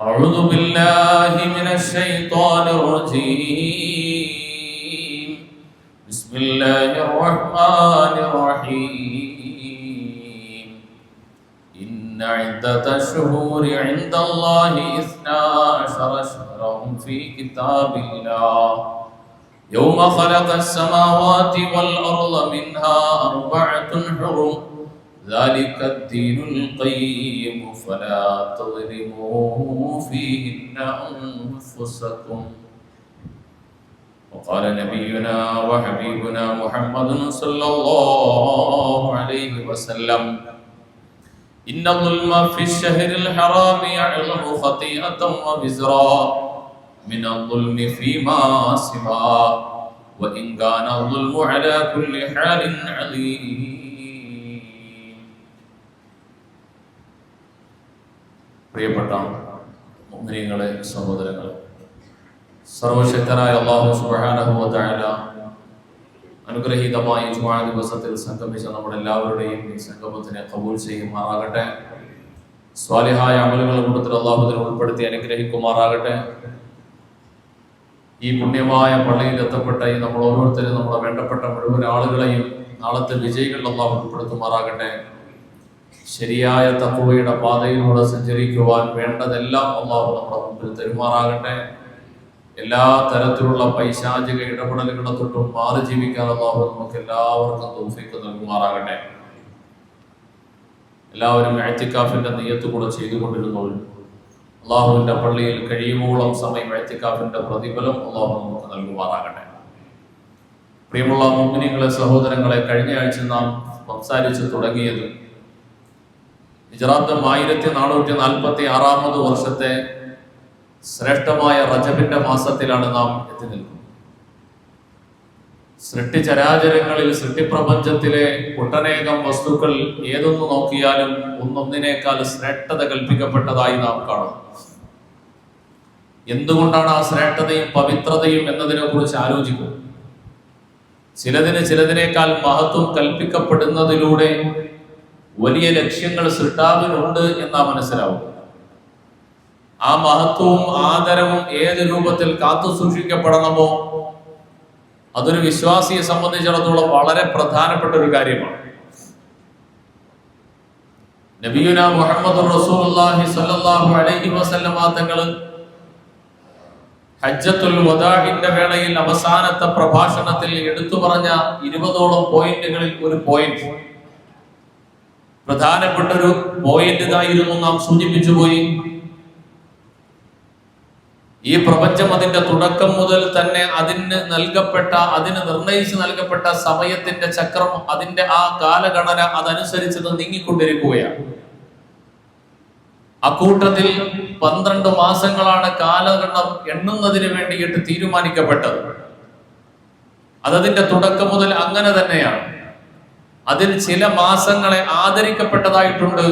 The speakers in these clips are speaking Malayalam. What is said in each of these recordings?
أعوذ بالله من الشيطان الرجيم. بسم الله الرحمن الرحيم. إن عدة الشهور عند الله 12 شهرا في كتاب الله يوم خلق السماوات والأرض منها 4 حرم ذلك الدين القيم فلا تظلموا فيهن أنفسكم. وقال نبينا وحبيبنا محمد صلى الله عليه وسلم إن الظلم في الشهر الحرام يعظم خطيئة ووزرا من الظلم فيما سواه وإن كان الظلم على كل حال عظيم. പ്രിയപ്പെട്ട മുഅ്മിനീങ്ങളെ, സഹോദരങ്ങളെ, സർവശക്തനായ അല്ലാഹു സുബ്ഹാനഹു വ തആല അനുഗ്രഹീതമായ ജുമുഅ ദിവസത്തിൽ സംഗമിച്ച നമ്മളെല്ലാവരുടെയും ഈ സംഗമത്തിനെ ഖബൂൽ ചെയ്യുമാറാകട്ടെ. സ്വാലിഹായ അമലുകളുടെ കൂട്ടത്തിൽ അല്ലാഹു അതിനെ ഉൾപ്പെടുത്തി അനുഗ്രഹിക്കുമാറാകട്ടെ. ഈ പുണ്യമായ പള്ളിയിൽ എത്തപ്പെട്ട ഈ നമ്മൾ ഓരോരുത്തരും നമ്മുടെ വേണ്ടപ്പെട്ട മുഴുവൻ ആളുകളെയും നാളത്തെ വിജയികളിൽ അല്ലാഹു ഉൾപ്പെടുത്തുമാറാകട്ടെ. ശരിയായ തഖ്വയുടെ പാതയിലൂടെ സഞ്ചരിക്കുവാൻ വേണ്ടതെല്ലാം അല്ലാഹു നമ്മുടെ മുമ്പിൽ തരുമാറാകട്ടെ. എല്ലാ തരത്തിലുള്ള പൈശാചിക ഇടപെടലുകളെ തൊട്ടും മാറി ജീവിക്കാൻ അല്ലാഹു നമുക്ക് എല്ലാവർക്കും തൗഫീഖ് നൽകുമാറാകട്ടെ. എല്ലാവരും ഇഅ്തികാഫിന്റെ നിയ്യത്ത് കൂടെ ചെയ്തുകൊണ്ടിരുന്നു. അല്ലാഹുവിന്റെ പള്ളിയിൽ കഴിയുമ്പോളം സമയം ഇഅ്തികാഫിന്റെ പ്രതിഫലം അല്ലാഹു നമുക്ക് നൽകുമാറാകട്ടെ. പ്രിയമുള്ള മുഅ്മിനീങ്ങളെ, സഹോദരങ്ങളെ, കഴിഞ്ഞ ആഴ്ച നാം സംസാരിച്ചു തുടങ്ങിയത് ഹിജ്റത്തും 1446 വർഷത്തെ ശ്രേഷ്ഠമായ റജബിന്റെ മാസത്തിലാണ് നാം എത്തി നിൽക്കുന്നത്. സൃഷ്ടിചരാചരങ്ങളിൽ, സൃഷ്ടിപ്രപഞ്ചത്തിലെ ഒട്ടനേകം വസ്തുക്കൾ ഏതൊന്നു നോക്കിയാലും ഒന്നൊന്നിനേക്കാൾ ശ്രേഷ്ഠത കൽപ്പിക്കപ്പെട്ടതായി നാം കാണും. എന്തുകൊണ്ടാണ് ആ ശ്രേഷ്ഠതയും പവിത്രതയും എന്നതിനെ കുറിച്ച് ആലോചിക്കും. ചിലതിന് ചിലതിനേക്കാൾ മഹത്വം കൽപ്പിക്കപ്പെടുന്നതിലൂടെ വലിയ ലക്ഷ്യങ്ങൾ സൃഷ്ടാവിനുണ്ട് എന്നാ മനസ്സിലാവും. ആ മഹത്വവും ആദരവും ഏത് രൂപത്തിൽ കാത്തു സൂക്ഷിക്കപ്പെടണമോ അതൊരു വിശ്വാസിയെ സംബന്ധിച്ചിടത്തോളം വളരെ പ്രധാനപ്പെട്ട ഒരു കാര്യമാണ്. നബിയുനാ മുഹമ്മദുർ റസൂലുള്ളാഹി സ്വല്ലല്ലാഹു അലൈഹി വസല്ലമ തങ്ങൾ ഹജ്ജത്തുൽ വദാഇന്റെ വേളയിൽ അവസാനത്തെ പ്രഭാഷണത്തിൽ എടുത്തു പറഞ്ഞ 20ഓളം പോയിന്റുകളിൽ ഒരു പോയിന്റ്, പ്രധാനപ്പെട്ട ഒരു പോയിന്റ് ഇതായിരുന്നു നാം സൂചിപ്പിച്ചു പോയി. ഈ പ്രപഞ്ചം അതിന്റെ തുടക്കം മുതൽ തന്നെ അതിന് നിർണയിച്ച് നൽകപ്പെട്ട സമയത്തിന്റെ ചക്രം, അതിന്റെ ആ കാലഗണന അതനുസരിച്ച് നീങ്ങിക്കൊണ്ടിരിക്കുകയാണ്. അക്കൂട്ടത്തിൽ 12 മാസങ്ങളാണ് കാലഗണനം എണ്ണുന്നതിന് വേണ്ടിയിട്ട് തീരുമാനിക്കപ്പെട്ടത്. അതതിന്റെ തുടക്കം മുതൽ അങ്ങനെ തന്നെയാണ്. അതിൽ ചില മാസങ്ങളെ ആദരിക്കപ്പെട്ടതായിട്ടുണ്ട്.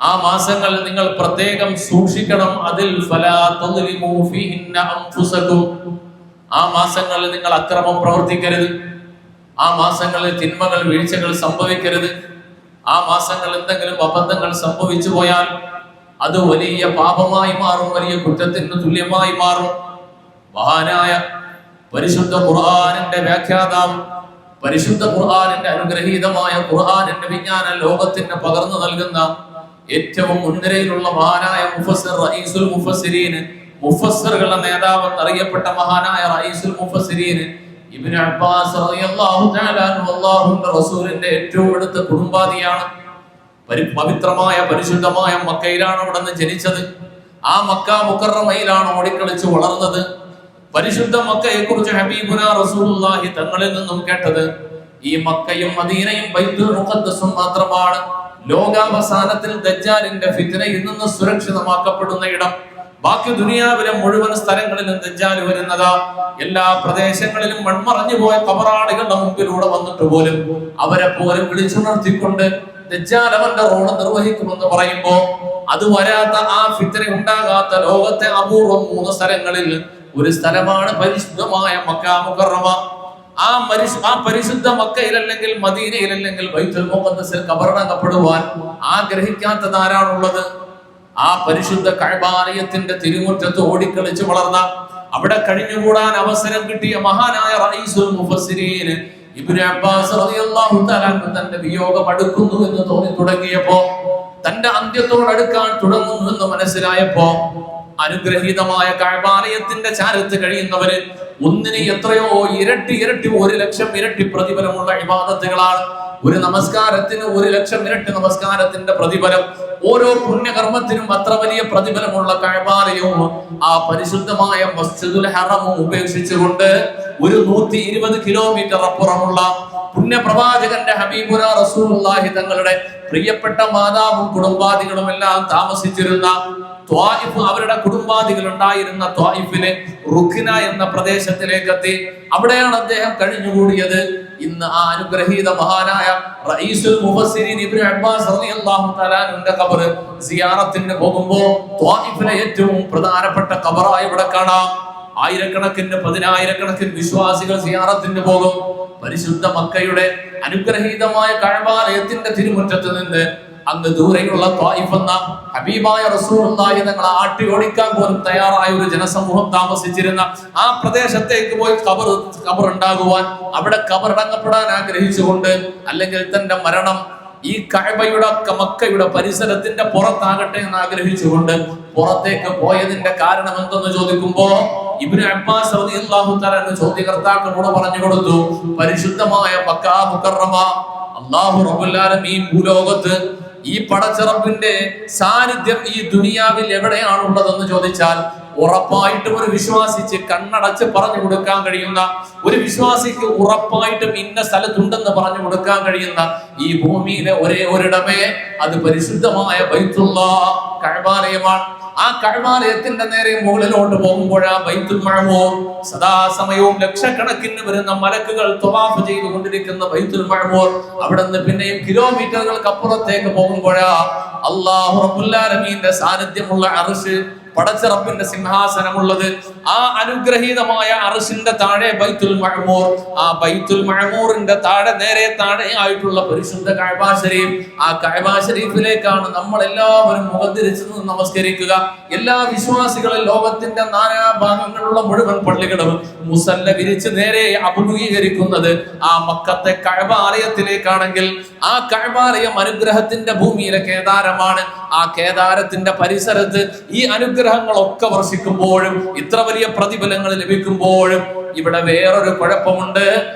ആ മാസങ്ങൾ നിങ്ങൾ പ്രത്യേകം സൂക്ഷിക്കണം. അതിൽ ഫലാ തദ്ലിമൂ ഫീഹിന്ന അൻഫുസകും. ആ മാസങ്ങളിൽ നിങ്ങൾ അക്രമം പ്രവർത്തിക്കരുത്. ആ മാസങ്ങളിൽ തിന്മകൾ, വീഴ്ചകൾ സംഭവിക്കരുത്. ആ മാസങ്ങളിൽ എന്തെങ്കിലും അബദ്ധങ്ങൾ സംഭവിച്ചു പോയാൽ അത് വലിയ പാപമായി മാറും, വലിയ കുറ്റത്തിന് തുല്യമായി മാറും. മഹാനായ പരിശുദ്ധ ഖുർആനിന്റെ വ്യാഖ്യാതാവ്, പരിശുദ്ധ ഖുർആനിന്റെ അനുഗ്രഹീതമായ ഖുർആനിന്റെ വിജ്ഞാന ലോകത്തിന് പകർന്നു നൽകുന്ന ഏറ്റവും മുൻനിരയിലുള്ള മഹാനായ മുഫസ്സിർ, റഈസുൽ മുഫസ്സിരീൻ, മുഫസ്സിറുകളുടെ നേതാവ് എന്നറിയപ്പെട്ട മഹാനായ റഈസുൽ മുഫസ്സിരീൻ ഇബ്നു അബ്ബാസ് റളിയല്ലാഹു തആല അൻഹു അല്ലാഹുവിന്റെ റസൂലിന്റെ ഏറ്റവും അടുത്ത കുടുംബാദിയാണ്. പവിത്രമായ പരിശുദ്ധമായ മക്കയിലാണ് അവിടുന്ന് ജനിച്ചത്. ആ മക്ക മുക്കറമയിലാണ് ഓടിക്കളിച്ച് വളർന്നത്. പരിശുദ്ധ മക്കയെ കുറിച്ച് ഹബീബുനാ റസൂലുള്ളാഹി തങ്ങളിൽ നിന്നും കേട്ടത് ഈ മക്കയും മദീനയും ബൈത്തുൽ മുഖദ്ദസും മാത്രമാണ് ലോകാവസാനത്തിൽ ദജ്ജാലിന്റെ ഫിത്നയിൽ നിന്ന് സുരക്ഷിതമാക്കപ്പെടുന്ന ഇടം. ബാക്കി ദുനിയാവിലെ മുഴുവൻ സ്ഥലങ്ങളിലും ദജ്ജാൽ വരുന്നതാ. എല്ലാ പ്രദേശങ്ങളിലും മൺമറഞ്ഞു പോയ ഖബറാളികളുടെ മുമ്പിലൂടെ വന്നിട്ട് പോലും അവരെ പോലും വിളിച്ചുണർത്തിക്കൊണ്ട് ദജ്ജാൽ അവന്റെ റോള് നിർവഹിക്കുമെന്ന് പറയുമ്പോ അത് വരാത്ത, ആ ഫിത്ന ഉണ്ടാകാത്ത ലോകത്തെ അപൂർവം 3 സ്ഥലങ്ങളിൽ ഒരു സ്ഥലമാണ് പരിശുദ്ധമായ മക്ക മുകറമ. ആ പരിശുദ്ധ മക്കയിൽ അല്ലെങ്കിൽ മദീനയിൽ അല്ലെങ്കിൽ ബൈത്തുൽ മുഖദ്ദസിൽ കബറടക്കപ്പെടുവാൻ ആഗ്രഹിക്കാത്തത് ആരാണുള്ളത്? ആ പരിശുദ്ധ കഅബാലയത്തിന്റെ തിരുമുറ്റത്ത് ഓടിക്കളിച്ച് വളർന്ന, അവിടെ കഴിഞ്ഞുകൂടാൻ അവസരം കിട്ടിയ മഹാനായ റഈസുൽ മുഫസ്സിരീൻ ഇബ്നു അബ്ബാസ് റളിയല്ലാഹു തആല തന്റെ വിയോഗം അടുക്കുന്നു എന്ന് തോന്നി തുടങ്ങിയപ്പോ, തന്റെ അന്ത്യത്തോടടുക്കാൻ തുടങ്ങുന്നു എന്ന് മനസ്സിലായപ്പോ, അനുഗ്രഹീതമായ കഅബാലയത്തിന്റെ ചാരത്ത് കഴിയുന്നവര് ഒന്നിന് എത്രയോ ഇരട്ടി 1,00,000 ഇരട്ടി പ്രതിഫലമുള്ള ഇബാദത്തുകളാണ്. ഒരു നമസ്കാരത്തിന് 1,00,000 ഇരട്ടി നമസ്കാരത്തിന്റെ പ്രതിഫലം, ഓരോ പുണ്യകർമ്മത്തിനും അത്ര വലിയ പ്രതിഫലമുള്ള കഅബാലയവും ആ പരിശുദ്ധമായ മസ്ജിദുൽ ഹറമും ഉപേക്ഷിച്ചുകൊണ്ട് ഒരു 120 കിലോമീറ്റർ അപ്പുറമുള്ള പുണ്യപ്രവാചകന്റെ ഹബീബുന റസൂലുള്ളാഹി തങ്ങളുടെ പ്രിയപ്പെട്ട മാതാവും കുടുംബാദികളും എല്ലാം താമസിച്ചിരുന്ന ത്വായിഫ്, അവരുടെ കുടുംബാദികൾ ഉണ്ടായിരുന്ന ത്വായിഫിലെ റുഖ്ന എന്ന പ്രദേശത്തിലേക്ക് എത്തി. അവിടെയാണ് അദ്ദേഹം കഴിഞ്ഞുകൂടിയത്. ഇന്ന് ആ അനുഗ്രഹീത മഹാനായ റഈസുൽ മുഫസ്സിരീൻ ഇബ്നു അബ്ബാസ് റളിയല്ലാഹു തആല അൻഹുവിന്റെ ഖബർ സിയാറത്തിന് പോകുമ്പോൾ ത്വായിഫിലെ ഏറ്റവും പ്രധാനപ്പെട്ട ഖബറായി ഇവിടെ കാണാം. ആയിരക്കണക്കിന് 10,000-കണക്കിന് വിശ്വാസികൾ സിയാറത്തിന് പോകും. പരിശുദ്ധ മക്കയുടെ അനുഗ്രഹീതമായ കഅബാലയത്തിന്റെ തിരുമുറ്റത്ത് നിന്ന് അങ്ങ് ദൂരെയുള്ള ത്വായിഫ് എന്ന ഹബീബായ റസൂലുള്ളാഹി തങ്ങളെ ആട്ടി ഓടിക്കാൻ പോലും തയ്യാറായ ഒരു ജനസമൂഹം താമസിച്ചിരുന്ന ആ പ്രദേശത്തേക്ക് പോയി ഖബർ ഉണ്ടാകുവാൻ, അവിടെ ഖബറടങ്ങപ്പെടാൻ ആഗ്രഹിച്ചുകൊണ്ട്, അല്ലെങ്കിൽ തന്റെ മരണം ഈ കഅബയുടെ മക്കയുടെ പരിസരത്തിന്റെ പുറത്താകട്ടെ എന്ന് ആഗ്രഹിച്ചുകൊണ്ട് പുറത്തേക്ക് പോയതിന്റെ കാരണം എന്തെന്ന് ചോദിക്കുമ്പോ ഇബ്നു അബ്ബാസ് റളിയല്ലാഹു തആല ചോദ്യകർത്താക്കളോട് പറഞ്ഞു കൊടുത്തു, പരിശുദ്ധമായ മക്ക മുകറമ, അല്ലാഹു റബ്ബുൽ ആലമീൻ ഭൂലോകത്ത് ഈ പടച്ചറപ്പിന്റെ സാന്നിധ്യം ഈ ദുനിയാവിൽ എവിടെയാണുള്ളതെന്ന് ചോദിച്ചാൽ ഉറപ്പായിട്ടും ഒരു വിശ്വാസിക്ക് കണ്ണടച്ച് പറഞ്ഞു കൊടുക്കാൻ കഴിയുന്ന, ഒരു വിശ്വാസിക്ക് ഉറപ്പായിട്ടും ഇന്ന സ്ഥലത്തുണ്ടെന്ന് പറഞ്ഞു കൊടുക്കാൻ കഴിയുന്ന ഈ ഭൂമിയിലെ ഒരേ ഒരിടമേ അത് പരിശുദ്ധമായ ബൈത്തുല്ലാഹ് കഅബാലയമാണ്. ആ കഅബാലയത്തിന്റെ നേരെ മുകളിലോട്ട് പോകുമ്പോഴാ ബൈത്തുൽ മഅമൂർ, സദാസമയവും ലക്ഷക്കണക്കിന് വരുന്ന മലക്കുകൾ തവാഫ് ചെയ്തുകൊണ്ടിരിക്കുന്ന ബൈത്തുൽ മഅമൂർ, അവിടെ നിന്ന് പിന്നെയും കിലോമീറ്ററുകൾക്ക് അപ്പുറത്തേക്ക് പോകുമ്പോഴാ അല്ലാഹു റബ്ബുൽ ആലമീന്റെ സാന്നിധ്യമുള്ള അർശ്, പടച്ച റബ്ബിന്റെ സിംഹാസനമുള്ളത്. ആ അനുഗ്രഹീതമായ അർശിന്റെ താഴെ ബൈത്തുൽ മഅമൂർ, ആ ബൈത്തുൽ മഅമൂറിന്റെ താഴെ നേരെ താഴെ ആയിട്ടുള്ള പരിശുദ്ധ കഅബ ശരീഫ്. ആ കഅബ ശരീഫിലേക്കാണ് നമ്മൾ എല്ലാവരും മുഖത്തിരിച്ച് നമസ്കരിക്കുക. എല്ലാ വിശ്വാസികളും ലോകത്തിന്റെ നാനാഭാഗങ്ങളിലുള്ള മുഴുവൻ പള്ളികളും മുസല്ല വിരിച്ച് നേരെ അഭിമുഖീകരിക്കുന്നത് ആ മക്കത്തെ കഅബ ആലയത്തിലേക്കാണെങ്കിൽ, ആ കഅബ ആലയം അനുഗ്രഹത്തിന്റെ ഭൂമിയിലെ കേദാരമാണ്. ആ കേദാരത്തിന്റെ പരിസരത്ത് ഈ അനുഗ്രഹങ്ങളൊക്കെ വർഷിക്കുമ്പോഴും ഇത്ര വലിയ പ്രതിഫലങ്ങൾ ലഭിക്കുമ്പോഴും ഇവിടെ വേറൊരു കുഴപ്പമുണ്ട്.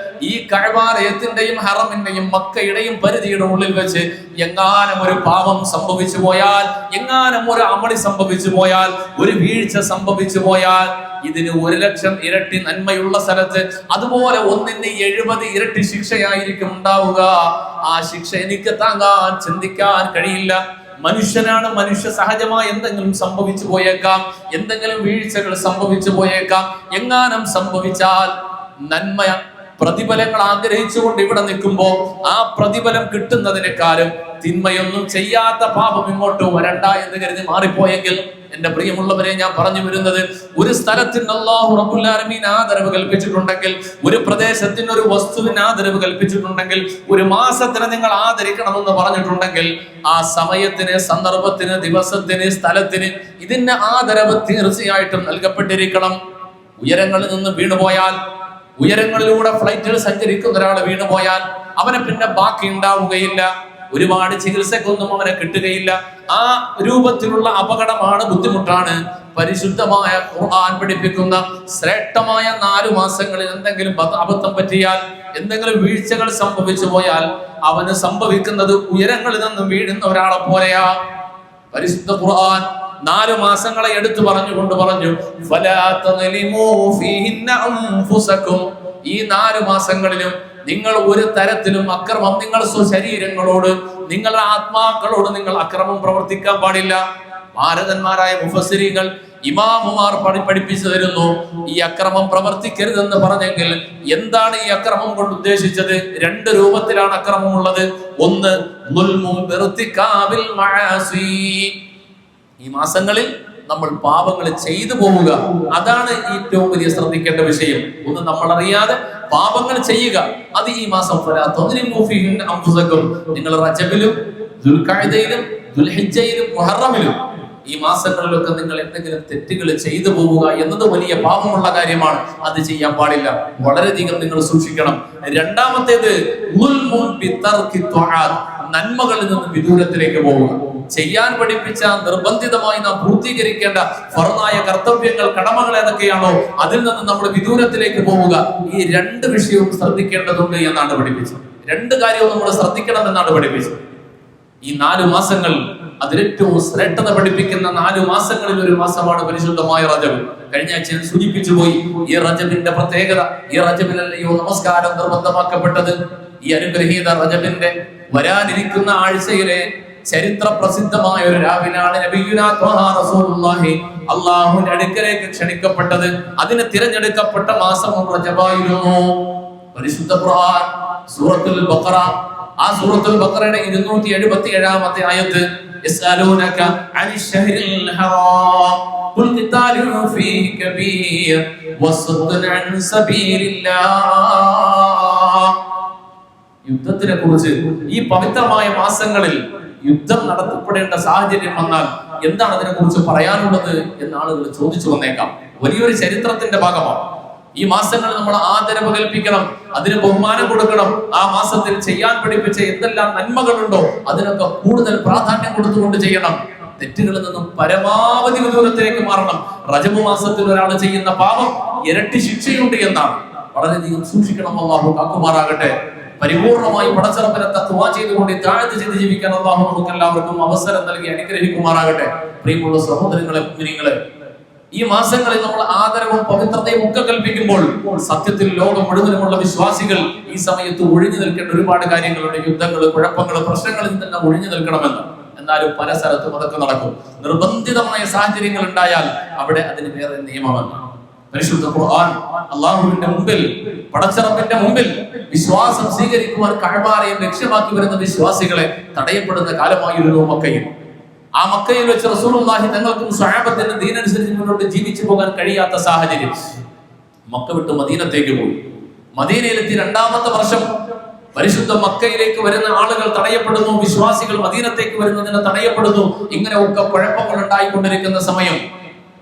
ഈ കഅബാലയത്തിന്റെയും ഹറമിന്റെയും മക്കയുടെയും പരിധിയുടെ ഉള്ളിൽ വെച്ച് എങ്ങാനും ഒരു പാപം സംഭവിച്ചു പോയാൽ, എങ്ങാനും ഒരു അമളി സംഭവിച്ചു പോയാൽ, ഒരു വീഴ്ച സംഭവിച്ചു പോയാൽ, ഇതിന് 1,00,000 ഇരട്ടി നന്മയുള്ള സ്ഥലത്ത് അതുപോലെ ഒന്നിന് 70 ഇരട്ടി ശിക്ഷയായിരിക്കും ഉണ്ടാവുക. ആ ശിക്ഷ എനിക്ക് താങ്ങാൻ ചിന്തിക്കാൻ കഴിയില്ല. മനുഷ്യനാണ്, മനുഷ്യ സഹജമായി എന്തെങ്കിലും സംഭവിച്ചു പോയേക്കാം, എന്തെങ്കിലും വീഴ്ചകൾ സംഭവിച്ചു പോയേക്കാം. എങ്ങാനും സംഭവിച്ചാൽ നന്മ പ്രതിഫലങ്ങൾ ആഗ്രഹിച്ചുകൊണ്ട് ഇവിടെ നിൽക്കുമ്പോൾ ആ പ്രതിഫലം കിട്ടുന്നതിനേക്കാളും തിന്മയൊന്നും ചെയ്യാത്ത പാപം ഇങ്ങോട്ട് വരണ്ട എന്ന് കരുതി മാറിപ്പോയെങ്കിൽ, എന്റെ പ്രിയമുള്ളവരെ, ഞാൻ പറഞ്ഞു വരുന്നത്, ഒരു സ്ഥലത്തിന് അല്ലാഹു റബ്ബുൽ ആലമീൻ ആദരവ് കൽപ്പിച്ചിട്ടുണ്ടെങ്കിൽ, ഒരു പ്രദേശത്തിന് ഒരു വസ്തുവിന് ആദരവ് കൽപ്പിച്ചിട്ടുണ്ടെങ്കിൽ, ഒരു മാസത്തിന് നിങ്ങൾ ആദരിക്കണമെന്ന് പറഞ്ഞിട്ടുണ്ടെങ്കിൽ, ആ സമയത്തിന്, സന്ദർഭത്തിന്, ദിവസത്തിന്, സ്ഥലത്തിന് ഇതിന്റെ ആദരവ് തീർച്ചയായിട്ടും നൽകപ്പെട്ടിരിക്കണം. ഉയരങ്ങളിൽ നിന്ന് വീണുപോയാൽ, ഉയരങ്ങളിലൂടെ ഫ്ലൈറ്റിൽ സഞ്ചരിക്കുന്ന ഒരാൾ വീണുപോയാൽ അവനെ പിന്നെ ബാക്കി ഉണ്ടാവുകയില്ല. ഒരുപാട് ചികിത്സക്കൊന്നും അവനെ കിട്ടുകയില്ല. ആ രൂപത്തിലുള്ള അപകടമാണ്, ബുദ്ധിമുട്ടാണ്. പരിശുദ്ധമായ ഖുർആൻ പഠിപ്പിക്കുന്ന ശ്രേഷ്ഠമായ 4 മാസങ്ങളിൽ എന്തെങ്കിലും അബദ്ധം പറ്റിയാൽ, എന്തെങ്കിലും വീഴ്ചകൾ സംഭവിച്ചു പോയാൽ അവന് സംഭവിക്കുന്നത് ഉയരങ്ങളിൽ നിന്നും വീഴുന്ന ഒരാളെ പോലെയാ. പരിശുദ്ധ ഖുർആൻ 4 മാസങ്ങളെ എടുത്തു പറഞ്ഞുകൊണ്ട് പറഞ്ഞു, ഫലാ തളിമൂ ഫീഹിന്ന അൻഫുസകും, ഈ 4 മാസങ്ങളിലും നിങ്ങൾ ഒരു തരത്തിലും അക്രമം, നിങ്ങൾ സ്വശരീരങ്ങളോട്, നിങ്ങളുടെ ആത്മാക്കളോട് നിങ്ങൾ അക്രമം പ്രവർത്തിക്കാൻ പാടില്ല. ഭാരതന്മാരായ മുഫസ്സിരീങ്ങൾ, ഇമാമുമാർ പഠിപ്പിച്ചു തരുന്നു, ഈ അക്രമം പ്രവർത്തിക്കരുതെന്ന് പറഞ്ഞെങ്കിൽ എന്താണ് ഈ അക്രമം കൊണ്ട് ഉദ്ദേശിച്ചത്? 2 രൂപത്തിലാണ് അക്രമം ഉള്ളത്. ഒന്ന്, ളുൽമുൻ ബിർതികാബിൽ മആസി, ഈ മാസങ്ങളിൽ നമ്മൾ പാപങ്ങൾ ചെയ്തു പോവുക, അതാണ് ഏറ്റവും വലിയ ശ്രദ്ധിക്കേണ്ട വിഷയം. ഒന്ന്, നമ്മൾ അറിയാതെ പാപങ്ങൾ ചെയ്യുക, അത് ഈ മാസം. നിങ്ങൾ റജബിലും ദുൽഖഅദയിലും ദുൽഹിജ്ജയിലും മുഹറമിലും ഈ മാസങ്ങളിലൊക്കെ നിങ്ങൾ എന്തെങ്കിലും തെറ്റുകൾ ചെയ്തു പോവുക എന്നത് വലിയ പാപമുള്ള കാര്യമാണ്. അത് ചെയ്യാൻ പാടില്ല. വളരെയധികം നിങ്ങൾ സൂക്ഷിക്കണം. രണ്ടാമത്തേത് നന്മകളിൽ നിന്ന് വിദൂരത്തിലേക്ക് പോവുക. ചെയ്യാൻ പഠിപ്പിച്ച നിർബന്ധിതമായി നാം പൂർത്തീകരിക്കേണ്ട ഫർദായ കർത്തവ്യങ്ങൾ, കടമകൾ ഏതൊക്കെയാണോ അതിൽ നിന്ന് നമ്മൾ വിദൂരത്തിലേക്ക് പോവുക. ഈ രണ്ട് വിഷയവും ശ്രദ്ധിക്കേണ്ടതുണ്ട് എന്നാണ് പഠിപ്പിച്ചത്. രണ്ട് കാര്യവും നമ്മൾ ശ്രദ്ധിക്കണം എന്നാണ് പഠിപ്പിച്ചത്. ഈ 4 മാസങ്ങൾ അതിലേറ്റവും ശ്രേഷ്ഠത പഠിപ്പിക്കുന്ന 4 മാസങ്ങളിൽ ഒരു മാസമാണ് പരിശുദ്ധമായ റജബ്. കഴിഞ്ഞ ആഴ്ച സൂചിപ്പിച്ചു പോയി. ഈ റജബിന്റെ പ്രത്യേകത, ഈ റജബിലല്ലയോ നമസ്കാരം നിർബന്ധമാക്കപ്പെട്ടത്. ഈ അനുഗ്രഹീത റജബിന്റെ വരാനിരിക്കുന്ന ആഴ്ചയിലെ ചരിത്ര പ്രസിദ്ധമായ ഒരു രാവിനാണ് നബിയുനാ ത്വഹാ റസൂലുള്ളാഹി അല്ലാഹുവിന്റെ അടുക്കലേക്ക് ക്ഷണിക്കപ്പെട്ടത്. അതിന് തിരഞ്ഞെടുക്കപ്പെട്ട മാസം റജബായിരുന്നു. പരിശുദ്ധ ഖുർആൻ സൂറത്തുൽ ബഖറ, ആ സൂറത്തുൽ ബഖറയുടെ 277-ാമത്തെ ആയത്ത്, യസ്അലൂനക അനിശ് ശഹ്രിൽ ഹറാം ഖുൽ ഖിതാലുൻ ഫീഹി കബീർ വസ്സദ്ദുൻ അൻ സബീലില്ലാഹ്. യുദ്ധത്തിനെ കുറിച്ച് ഈ പവിത്രമായ മാസങ്ങളിൽ യുദ്ധം നടത്തപ്പെടേണ്ട സാഹചര്യം വന്നാൽ എന്താണ് അതിനെ കുറിച്ച് പറയാനുള്ളത് എന്ന് ആളുകൾ ചോദിച്ചു വന്നേക്കാം. വലിയൊരു ചരിത്രത്തിന്റെ ഭാഗമാണ്. ഈ മാസങ്ങൾ നമ്മൾ ആദരവ് കൽപ്പിക്കണം, അതിന് ബഹുമാനം കൊടുക്കണം. ആ മാസത്തിൽ ചെയ്യാൻ പഠിപ്പിച്ച എന്തെല്ലാം നന്മകളുണ്ടോ അതിനൊക്കെ കൂടുതൽ പ്രാധാന്യം കൊടുത്തുകൊണ്ട് ചെയ്യണം. തെറ്റുകളിൽ നിന്നും പരമാവധി ദൂരത്തിലേക്ക് മാറണം. റജബ് മാസത്തിൽ ഒരാൾ ചെയ്യുന്ന പാപം ഇരട്ടി ശിക്ഷയുണ്ട് എന്നാണ്. വളരെയധികം സൂക്ഷിക്കണം. അല്ലാഹു കാക്കുമാറാകട്ടെ. പരിപൂർണമായി പടച്ചറപ്പിനെ തഖ്വ ചെയ്തുകൊണ്ട് താഴത്ത് ചെയ്ത് ജീവിക്കാൻ അല്ലാഹു നമുക്ക് എല്ലാവർക്കും അവസരം നൽകി അനുഗ്രഹിക്കുമാറാകട്ടെ. പ്രിയമുള്ള സഹോദരങ്ങളെ, മുഅ്മിനീങ്ങളെ, ഈ മാസങ്ങളിൽ നമ്മൾ ആദരവും പവിത്രതയും ഒക്കെ കൽപ്പിക്കുമ്പോൾ സത്യത്തിൽ ലോകം മുഴുവനുമുള്ള വിശ്വാസികൾ ഈ സമയത്ത് ഒഴിഞ്ഞു നിൽക്കേണ്ട ഒരുപാട് കാര്യങ്ങളുണ്ട്. യുദ്ധങ്ങൾ, കുഴപ്പങ്ങൾ, പ്രശ്നങ്ങളിൽ നിന്നെല്ലാം ഒഴിഞ്ഞു നിൽക്കണമെന്ന്. എന്നാലും പല സ്ഥലത്തും അതൊക്കെ നടക്കും. നിർബന്ധിതമായ സാഹചര്യങ്ങൾ ഉണ്ടായാൽ അവിടെ അതിന് വേറെ നിയമമാണ്. പരിശുദ്ധ ഖുർആൻ അല്ലാഹുവിന്റെ മുമ്പിൽ, പടച്ചറപ്പിന്റെ മുമ്പിൽ വിശ്വാസം സ്വീകരിക്കുവാൻ കഅബാലയം ലക്ഷ്യമാക്കി വരുന്ന വിശ്വാസികളെ തടയപ്പെടുന്ന കാലമായിരുന്നു മക്കയിൽ. ആ മക്കയിൽ വെച്ച് റസൂലുള്ളാഹി തങ്ങൾക്കും സ്വഹാബത്തിനും ദീനനുസരിച്ച് മുന്നോട്ട് ജീവിച്ചു പോകാൻ കഴിയാത്ത സാഹചര്യം. മക്ക വിട്ട് മദീനത്തേക്ക് പോയി. മദീനയിലെത്തി 2ാമത്തെ വർഷം പരിശുദ്ധ മക്കയിലേക്ക് വരുന്ന ആളുകൾ തടയപ്പെടുന്നു. വിശ്വാസികൾ മദീനത്തേക്ക് വരുന്നതിന് തടയപ്പെടുന്നു. ഇങ്ങനെയൊക്കെ കുഴപ്പങ്ങൾ ഉണ്ടായിക്കൊണ്ടിരിക്കുന്ന സമയം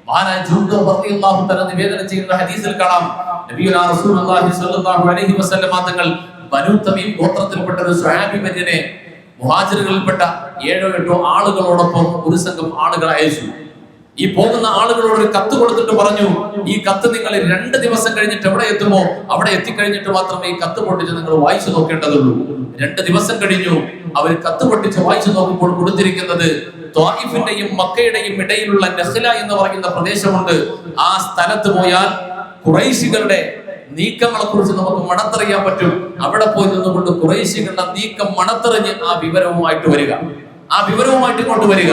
മഹാനായ ജുൻദു റളിയല്ലാഹു തആല നിവേദനം ചെയ്യുന്ന ഹദീസിൽ കാണാം, നബിയുനാ റസൂലുള്ളാഹി സ്വല്ലല്ലാഹു അലൈഹി വസല്ലം തങ്ങൾ ബനൂ തമീം ഗോത്രത്തിൽപ്പെട്ട ഒരു സ്വഹാബി വര്യനെ മുഹാജിറുകളിൽപ്പെട്ട 7-8 ആളുകളോടൊപ്പം ഒരു സംഘം ആളുകൾ അയച്ചു. ഈ പോകുന്ന ആളുകളോട് ഒരു കത്ത് കൊടുത്തിട്ട് പറഞ്ഞു, ഈ കത്ത് നിങ്ങൾ 2 ദിവസം കഴിഞ്ഞിട്ട് എവിടെ എത്തുമോ അവിടെ എത്തിക്കഴിഞ്ഞിട്ട് മാത്രമേ ഈ കത്ത് പൊട്ടിച്ച് നിങ്ങൾ വായിച്ചു നോക്കേണ്ടതുള്ളൂ. 2 ദിവസം കഴിഞ്ഞു. അവർ കത്ത് പൊട്ടിച്ച് വായിച്ചു നോക്കുമ്പോൾ കൊടുത്തിരിക്കുന്നത് ത്വായിഫിന്റെയും മക്കയുടെയും ഇടയിലുള്ള നഖ്ല എന്ന് പറയുന്ന പ്രദേശമുണ്ട്. ആ സ്ഥലത്ത് പോയാൽ ഖുറൈശികളുടെ നീക്കങ്ങളെ കുറിച്ച് നമുക്ക് മണത്തറിയാൻ പറ്റും. അവിടെ പോയി നിന്നുകൊണ്ട് ഖുറൈശികളുടെ നീക്കം മണത്തറിഞ്ഞ് ആ വിവരവുമായിട്ട് വരിക, ആ വിവരവുമായിട്ട് കൊണ്ടുവരിക.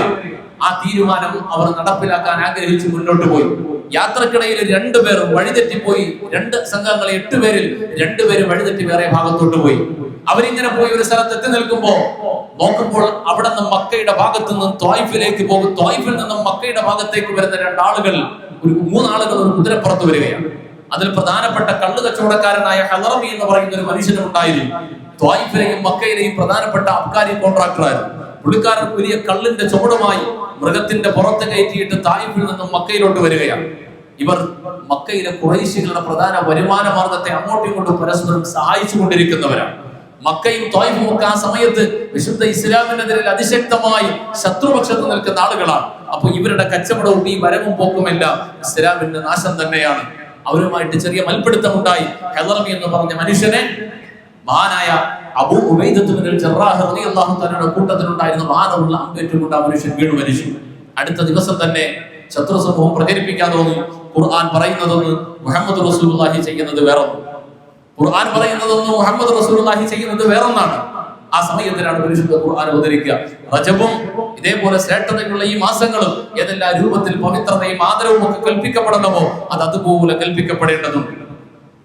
ആ തീരുമാനം അവർ നടപ്പിലാക്കാൻ ആഗ്രഹിച്ച് മുന്നോട്ട് പോയി. യാത്രക്കിടയിൽ 2 പേർ വഴിതെറ്റിപ്പോയി. 2 സംഘങ്ങളെ 8 പേരിൽ 2 പേര് വഴിതെറ്റി വേറെ ഭാഗത്തോട്ട് പോയി. അവരിങ്ങനെ പോയി ഒരു സ്ഥലത്ത് എത്തി നിൽക്കുമ്പോൾ നോക്കുമ്പോൾ അവിടെ നിന്ന് മക്കയുടെ ഭാഗത്ത് നിന്നും ത്വായിഫിലേക്ക് പോകും. ത്വായിഫിൽ നിന്നും മക്കയുടെ ഭാഗത്തേക്ക് വരുന്ന 2 ആളുകൾ, 3 ആളുകൾ ഒരു കുതിരപ്പുറത്ത് വരികയാണ്. അതിൽ പ്രധാനപ്പെട്ട കള്ളു കച്ചവടക്കാരനായ ഹലറമി എന്ന് പറയുന്ന ഒരു മനുഷ്യനും ഉണ്ടായിരുന്നു. ത്വായിഫിലെയും മക്കയിലെയും പ്രധാനപ്പെട്ട അബ്കാരി കോൺട്രാക്ടറായിരുന്നു. പുള്ളിക്കാരൻ വലിയ കള്ളിന്റെ ചുവടുമായി മൃഗത്തിന്റെ പുറത്ത് കയറ്റിയിട്ട് തായിഫിൽ നിന്നും മക്കയിലോട്ട് വരികയാണ്. ഇവർ മക്കയിലെ ഖുറൈശികളുടെ പ്രധാന വരുമാന മാർഗത്തെ അങ്ങോട്ടും ഇങ്ങോട്ടും പരസ്പരം സഹായിച്ചു കൊണ്ടിരിക്കുന്നവരാണ്. മക്കയും ത്വായിഫും ഒക്കെ ആ സമയത്ത് വിശുദ്ധ ഇസ്ലാമിനെതിരെ അതിശക്തമായി ശത്രുപക്ഷത്ത് നിൽക്കുന്ന ആളുകളാണ്. അപ്പൊ ഇവരുടെ കച്ചവടവും ഈ വരവും പോക്കുമെല്ലാം ഇസ്ലാമിന്റെ നാശം തന്നെയാണ്. അവരുമായിട്ട് ചെറിയ മൽപ്പിടുത്തമുണ്ടായി. ഹലറമി എന്ന് പറഞ്ഞ മനുഷ്യനെ മഹാനായ അബൂ ഉബൈദത്ത് ബിൻ ജറാഹ് റളിയല്ലാഹു തആലയുടെ കൂട്ടത്തിലുണ്ടായിരുന്ന മാനവുള്ള അമ്പേറ്റുകൊണ്ട് ആ മനുഷ്യൻ വീണു മരിച്ചു. അടുത്ത ദിവസം തന്നെ ശത്രു സമൂഹം പ്രചരിപ്പിക്കാൻ തോന്നി. ഖുർആൻ പറയുന്നതൊന്ന്, മുഹമ്മദ് റസൂലുള്ളാഹി ചെയ്യുന്നത് വേറൊന്ന്. ഖുർആൻ പറയുന്നതൊന്ന്, മുഹമ്മദ് റസൂലുള്ളാഹി ചെയ്യുന്നത് വേറൊന്നാണ്. ആ സമയത്തിലാണ് പരിശുദ്ധ ഖുർആൻ അവതരിക്കുക. റജബും ഇതേപോലെ ശ്രേഷ്ഠതയുള്ള ഈ മാസങ്ങളും ഏതെല്ലാം രൂപത്തിൽ പവിത്രതയും ആദരവും ഒക്കെ കൽപ്പിക്കപ്പെടണമോ അത് അതുപോലെ കൽപ്പിക്കപ്പെടേണ്ടതുണ്ട്.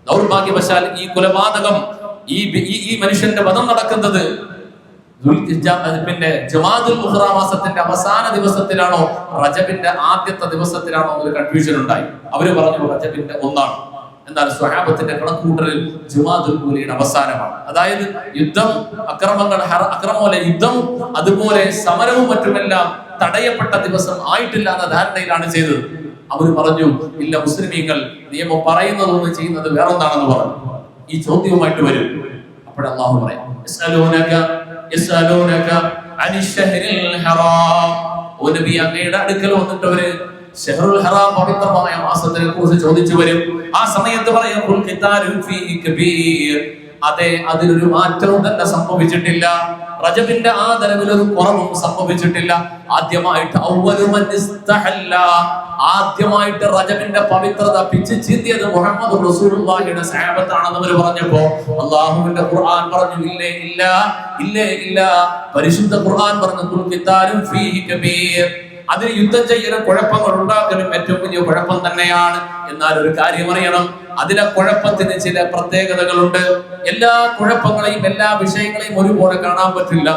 ദൗർഭാഗ്യവശാൽ ഈ കൊലപാതകം, ഈ മനുഷ്യന്റെ വധം നടക്കുന്നത് പിന്നെ ജമാദുൽ മുഹറ മാസത്തിന്റെ അവസാന ദിവസത്തിലാണോ റജബിന്റെ ആദ്യത്തെ ദിവസത്തിലാണോ ഒരു കൺഫ്യൂഷൻ ഉണ്ടായി. അവര് പറഞ്ഞു റജബിന്റെ 1 എന്നാൽ സ്വഹാബത്തിന്റെ കണക്കുകൂട്ടലിൽ ജുമാദുൽ ഊലയുടെ അവസാനമാണ്. അതായത് യുദ്ധം, അക്രമമല്ല യുദ്ധം, അതുപോലെ സമരവും മറ്റുമെല്ലാം തടയപ്പെട്ട ദിവസം ആയിട്ടില്ല എന്ന ധാരണയിലാണ് ചെയ്തത്. അവർ പറഞ്ഞു, ഇല്ല, മുസ്ലിമീങ്ങൾ നിയമം പറയുന്നതൊന്നും ചെയ്യുന്നത് വേറൊന്നാണെന്ന് പറഞ്ഞു. ഈ ചോദ്യവുമായിട്ട് വരും. അപ്പോൾ അല്ലാഹു പറയും, ഓ നബി, അങ്ങയുടെ അടുക്കൽ വന്നിട്ടവര് ശഹറുൽ ഹറാം പവിത്രമായ മാസത്തിനെ കുറിച്ച് ചോദിച്ചു വരും. ആ സമയത്ത് പറയും, അതെ, അതിലൊരു മാറ്റവും തന്നെ സംഭവിച്ചിട്ടില്ല. റജബിന്റെ ആദരവിൽ ഒരു കുറവും സംഭവിച്ചിട്ടില്ല. ആദ്യമായിട്ട് റജബിന്റെ പവിത്രത പിച്ച് ചീന്തിയത് മുഹമ്മദ് റസൂലുള്ളാഹിയുടെ സഹാബത്താണെന്ന് അവർ പറഞ്ഞപ്പോ അല്ലാഹുവിന്റെ ഖുർആൻ പറഞ്ഞു, ഇല്ലേ ഇല്ല, ഇല്ലേ ഇല്ല. പരിശുദ്ധ ഖുർആൻ പറഞ്ഞു, ഖുൽ ഖിതാലുൻ ഫീഹി കബീർ. അതിന് യുദ്ധം ചെയ്യലും കുഴപ്പങ്ങൾ ഉണ്ടാക്കലും ഏറ്റവും വലിയ കുഴപ്പം തന്നെയാണ്. എന്നാൽ ഒരു കാര്യം അറിയണം, അതിലെ കുഴപ്പത്തിന് ചില പ്രത്യേകതകളുണ്ട്. എല്ലാ കുഴപ്പങ്ങളെയും എല്ലാ വിഷയങ്ങളെയും ഒരുപോലെ കാണാൻ പറ്റില്ല.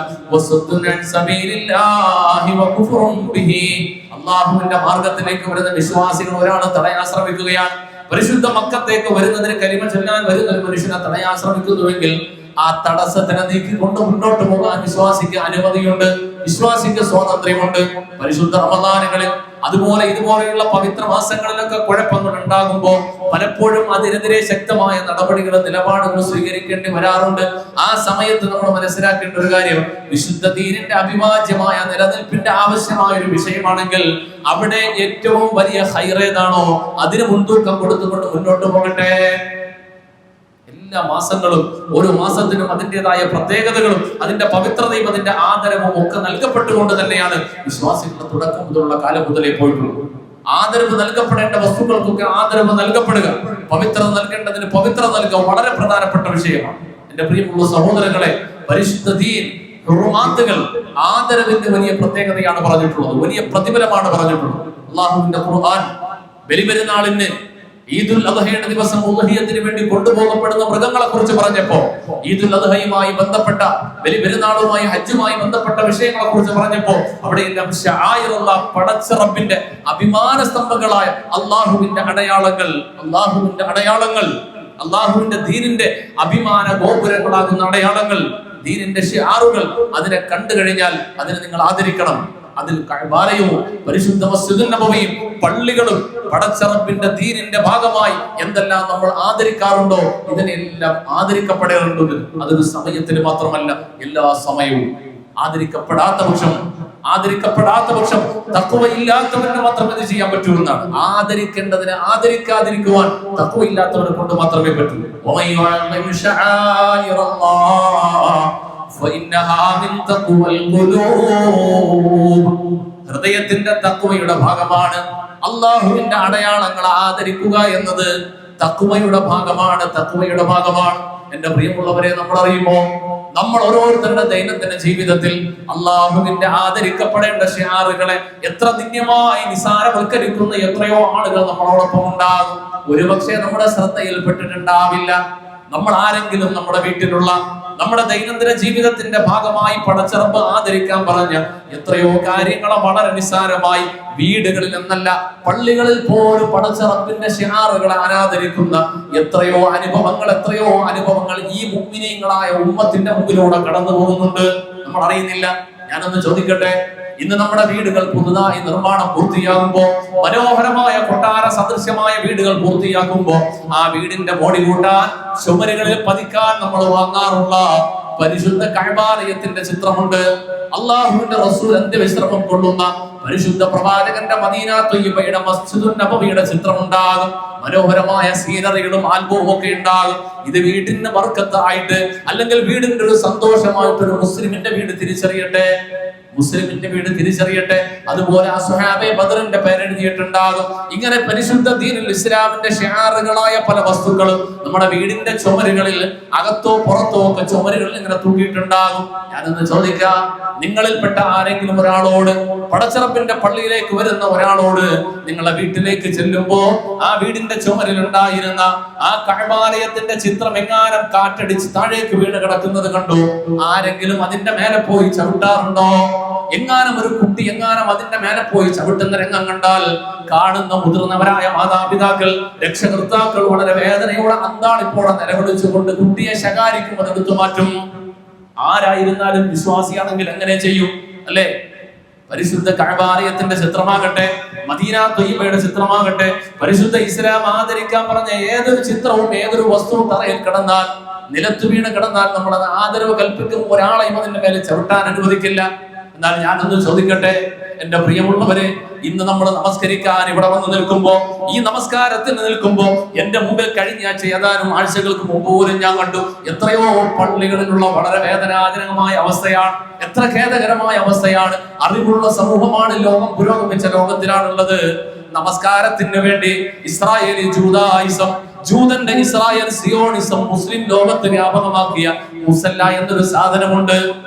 അല്ലാഹുവിന്റെ മാർഗത്തിലേക്ക് വരുന്ന വിശ്വാസികൾ ഒരാൾ തടയാൻ ശ്രമിക്കുകയാണ്. പരിശുദ്ധ മക്കത്തേക്ക് വരുന്നതിന് കലിമ ചൊല്ലാൻ വരുന്ന ഒരു മനുഷ്യനെ തടയാൻ ശ്രമിക്കുന്നുവെങ്കിൽ ആ തടസ്സത്തിനെ നീക്കിക്കൊണ്ട് മുന്നോട്ട് പോകാൻ വിശ്വാസിക്ക് അനുമതിയുണ്ട്, വിശ്വാസിക്ക് സ്വാതന്ത്ര്യമുണ്ട്. പരിശുദ്ധ റമദാനുകളിൽ അതുപോലെ ഇതുപോലെയുള്ള പവിത്ര മാസങ്ങളിലൊക്കെ കുഴപ്പങ്ങൾ ഉണ്ടാകുമ്പോൾ പലപ്പോഴും അതിനെതിരെ ശക്തമായ നടപടികളും നിലപാടുകളും സ്വീകരിക്കേണ്ടി വരാറുണ്ട്. ആ സമയത്ത് നമ്മൾ മനസ്സിലാക്കേണ്ട ഒരു കാര്യം, വിശുദ്ധ ദീനിന്റെ അവിഭാജ്യമായ നിലനിൽപ്പിന്റെ ആവശ്യമായ ഒരു വിഷയമാണെങ്കിൽ അവിടെ ഏറ്റവും വലിയ ഖൈർ ഏതാണോ അതിന് മുൻതൂക്കം കൊടുത്തുകൊണ്ട് മുന്നോട്ട് പോകട്ടെ. എല്ലാ മാസങ്ങളും ഓരോ മാസത്തിനും അതിൻ്റെതായ പ്രത്യേകതകളും അതിന്റെ പവിത്രതയും അതിന്റെ ആദരവും ഒക്കെ നൽകപ്പെട്ടുകൊണ്ട് തന്നെയാണ് വിശ്വാസികളുടെ തുടക്കം മുതലുള്ള കാലം മുതലേ പോയിട്ടുള്ളത്. ആദരവ് നൽകപ്പെടേണ്ട വസ്തുക്കൾക്കൊക്കെ ആദരവ് നൽകപ്പെടുക, പവിത്രത നൽകേണ്ടതിന് പവിത്രത നൽകുക വളരെ പ്രധാനപ്പെട്ട വിഷയമാണ്. എന്റെ പ്രിയമുള്ള സഹോദരങ്ങളെ, പരിശുദ്ധ ദീൻ ഹുറുമാത്തുകൾ ആദരവിന്റെ വലിയ പ്രത്യേകതയാണ് പറഞ്ഞിട്ടുള്ളത്, വലിയ പ്രതിഫലമാണ് പറഞ്ഞിട്ടുള്ളത്. അല്ലാഹുവിന്റെ ഖുർആൻ ബലിപെരുന്നാളിന് ഈദുൽ അദ്ഹയുടെ ദിവസം ഉദ്ഹിയത്തിന് വേണ്ടി കൊണ്ടുപോകപ്പെടുന്ന മൃഗങ്ങളെ കുറിച്ച് പറഞ്ഞപ്പോ ഈദുൽ അദ്ഹയുമായി ബന്ധപ്പെട്ട ബലിപെരുന്നാളുമായി ഹജ്ജുമായി ബന്ധപ്പെട്ട വിഷയങ്ങളെ കുറിച്ച് പറഞ്ഞപ്പോ അവിടെയെല്ലാം ശആയിറുള്ള പടച്ച റബ്ബിന്റെ അഭിമാന സ്തംഭങ്ങളായ അല്ലാഹുവിന്റെ അടയാളങ്ങൾ, അല്ലാഹുവിന്റെ അടയാളങ്ങൾ, അല്ലാഹുവിന്റെ ദീനിന്റെ അഭിമാന ഗോപുരങ്ങളാകുന്ന അടയാളങ്ങൾ, ദീനിന്റെ ശിആറുകൾ, അതിനെ കണ്ടു കഴിഞ്ഞാൽ അതിനെ നിങ്ങൾ ആദരിക്കണം. അതിൽ കഅബയും പരിശുദ്ധ മസ്ജിദുൻ നബവിയും പള്ളികളും പടച്ച റബ്ബിന്റെ ദീനിന്റെ ഭാഗമായി എന്തെല്ലാം നമ്മൾ ആദരിക്കാറുണ്ടോ ഇതിനെല്ലാം ആദരിക്കപ്പെടേണ്ടത്. അതൊരു സമയത്തിന് മാത്രമല്ല, എല്ലാ സമയവും. ആദരിക്കപ്പെടാത്ത പക്ഷം തഖ്വയില്ലാത്തവന് മാത്രമേ ഇത് ചെയ്യാൻ പറ്റൂ എന്നാണ്. ആദരിക്കേണ്ടതിനെ ആദരിക്കാതിരിക്കുവാൻ തഖ്വയില്ലാത്തവനെ കൊണ്ട് മാത്രമേ പറ്റൂ. ഹൃദയത്തിന്റെ തഖ്വയുടെ ഭാഗമാണ്. അല്ലാഹുവിന്റെ അടയാളങ്ങൾ ആദരിക്കുക എന്നത് തഖ്വയുടെ ഭാഗമാണ്, തഖ്വയുടെ ഭാഗമാണ്. എന്റെ പ്രിയമുള്ളവരെ, നമ്മൾ അറിയുമോ, നമ്മൾ ഓരോരുത്തരുടെ ദൈനംദിന ജീവിതത്തിൽ അല്ലാഹുവിന്റെ ആദരിക്കപ്പെടേണ്ട ശിആറുകളെ എത്ര നിന്ദ്യമായി നിസാരവൽക്കരിക്കുന്ന എത്രയോ ആളുകൾ നമ്മളോടൊപ്പം ഉണ്ടാകും. ഒരുപക്ഷെ നമ്മുടെ ശ്രദ്ധയിൽപ്പെട്ടിട്ടുണ്ടാവില്ല. നമ്മൾ ആരെങ്കിലും നമ്മുടെ വീട്ടിലുള്ള നമ്മുടെ ദൈനംദിന ജീവിതത്തിന്റെ ഭാഗമായി പടച്ച റബ്ബ് ആദരിക്കാൻ പറഞ്ഞ എത്രയോ കാര്യങ്ങളെ വളരെ നിസ്സാരമായി വീടുകളിൽ എന്നല്ല പള്ളികളിൽ പോലും പടച്ച റബ്ബിന്റെ ശിആറുകളെ ആരാധരിക്കുന്ന എത്രയോ അനുഭവങ്ങൾ ഈ മുഅ്മിനീങ്ങളായ ഉമ്മത്തിന്റെ മുമ്പിലൂടെ കടന്നു പോകുന്നുണ്ട്. നമ്മൾ അറിയുന്നില്ല. ഞാനൊന്ന് ചോദിക്കട്ടെ, ഇന്ന് നമ്മുടെ വീടുകൾ പുതുതായി നിർമ്മാണം പൂർത്തിയാകുമ്പോ, മനോഹരമായ കൊട്ടാര സദൃശ്യമായ വീടുകൾ പൂർത്തിയാക്കുമ്പോ ആ വീടിന്റെ മോടി കൂട്ടാൻ ചുമരുകളിൽ പതിക്കാൻ നമ്മൾ വാങ്ങാറുള്ള പരിശുദ്ധ കഅബാലയത്തിന്റെ ചിത്രമുണ്ട്. അല്ലാഹുവിന്റെ റസൂൽ അന്ത്യവിശ്രമം കൊള്ളുന്ന പരിശുദ്ധ പ്രവാചകന്റെ മദീന ത്വയ്യിബയുടെ മസ്ജിദുൻ നബവിയുടെ ചിത്രമുണ്ടാകും. മനോഹരമായ സീനറികളും ആൽബവും ഒക്കെ ഉണ്ടാകും. ഇത് വീടിന്റെ ബർക്കത്തായിട്ട് അല്ലെങ്കിൽ വീടിന്റെ ഒരു സന്തോഷമായിട്ടൊരു മുസ്ലിമിന്റെ വീട് തിരിച്ചറിയട്ടെ. അതുപോലെ അസ്ഹാബെ ബദറിന്റെ പേരെഴുതിയിട്ടുണ്ടാകും. ഇങ്ങനെ പരിശുദ്ധ ദീനുൽ ഇസ്ലാമിന്റെ ശിആറുകളായ പല വസ്തുക്കളും നമ്മുടെ വീടിന്റെ ചുമരുകളിൽ അകത്തോ പുറത്തോ ഒക്കെ ചുമരുകളിൽ ഇങ്ങനെ തൂക്കിയിട്ടുണ്ടാകും. ഞാനൊന്ന് ചോദിക്കാം, നിങ്ങളിൽപ്പെട്ട ആരെങ്കിലും ഒരാളോട്, പടച്ചറപ്പിന്റെ പള്ളിയിലേക്ക് വരുന്ന ഒരാളോട് നിങ്ങളെ വീട്ടിലേക്ക് ചെല്ലുമ്പോ ആ വീടിന്റെ ചുമരിൽ ഉണ്ടായിരുന്ന ആ കഅബാലയത്തിന്റെ ചിത്രം എങ്ങാനും കാറ്റടിച്ച് താഴേക്ക് വീണ് കിടക്കുന്നത് കണ്ടു, ആരെങ്കിലും അതിന്റെ മേലെ പോയി ചവിട്ടാറുണ്ടോ? എങ്ങാനും ഒരു കുട്ടി അതിന്റെ മേലെ പോയി ചവിട്ടുന്ന രംഗം കണ്ടാൽ കാണുന്ന മുതിർന്നവരായ മാതാപിതാക്കൾ, രക്ഷകർത്താക്കൾ വളരെ വേദനയോടെ അന്താളിപ്പോടെ നിലവിളിച്ചുകൊണ്ട് കുട്ടിയെ ശകാരിക്കും, അതെടുത്തു മാറ്റും. ആരായിരുന്നാലും വിശ്വാസിയാണെങ്കിൽ എങ്ങനെ ചെയ്യും, അല്ലേ? പരിശുദ്ധ കഅബാലയത്തിന്റെ ചിത്രമാകട്ടെ, മദീന ത്വയ്യിബയുടെ ചിത്രമാകട്ടെ, പരിശുദ്ധ ഇസ്ലാം ആദരിക്കാൻ പറഞ്ഞ ഏതൊരു ചിത്രവും ഏതൊരു വസ്തുവും തറയിൽ കിടന്നാൽ, നിലത്തു വീണ് കിടന്നാൽ നമ്മൾ അത് ആദരവ് കൽപ്പിക്കും. ഒരാളെയും അതിന്റെ മേലെ ചവിട്ടാൻ അനുവദിക്കില്ല. എന്നാൽ ഞാനൊന്ന് ചോദിക്കട്ടെ എന്റെ പ്രിയമുള്ളവരെ, ഇന്ന് നമ്മൾ നമസ്കരിക്കാൻ ഇവിടെ വന്ന് നിൽക്കുമ്പോ, ഈ നമസ്കാരത്തിന് നിൽക്കുമ്പോ എന്റെ മുമ്പിൽ കഴിഞ്ഞ ഏതാനും ആഴ്ചകൾക്ക് മുമ്പ് പോലും ഞാൻ കണ്ടു എത്രയോ പള്ളികളിലുള്ള വളരെ വേദനാജനകമായ അവസ്ഥയാണ്, എത്ര ഖേദകരമായ അവസ്ഥയാണ്. അറിവുള്ള സമൂഹമാണ്, ലോകം പുരോഗമിച്ച ലോകത്തിലാണുള്ളത്. നമസ്കാരത്തിന് വേണ്ടി ഇസ്രായേലി ജൂതായിസം, ജൂതന്റെ ഇസ്രായേൽ സിയോണിസം മുസ്ലിം ലോകത്ത് വ്യാപകമാക്കിയ മുസല്ല എന്നൊരു സാധനമുണ്ട്.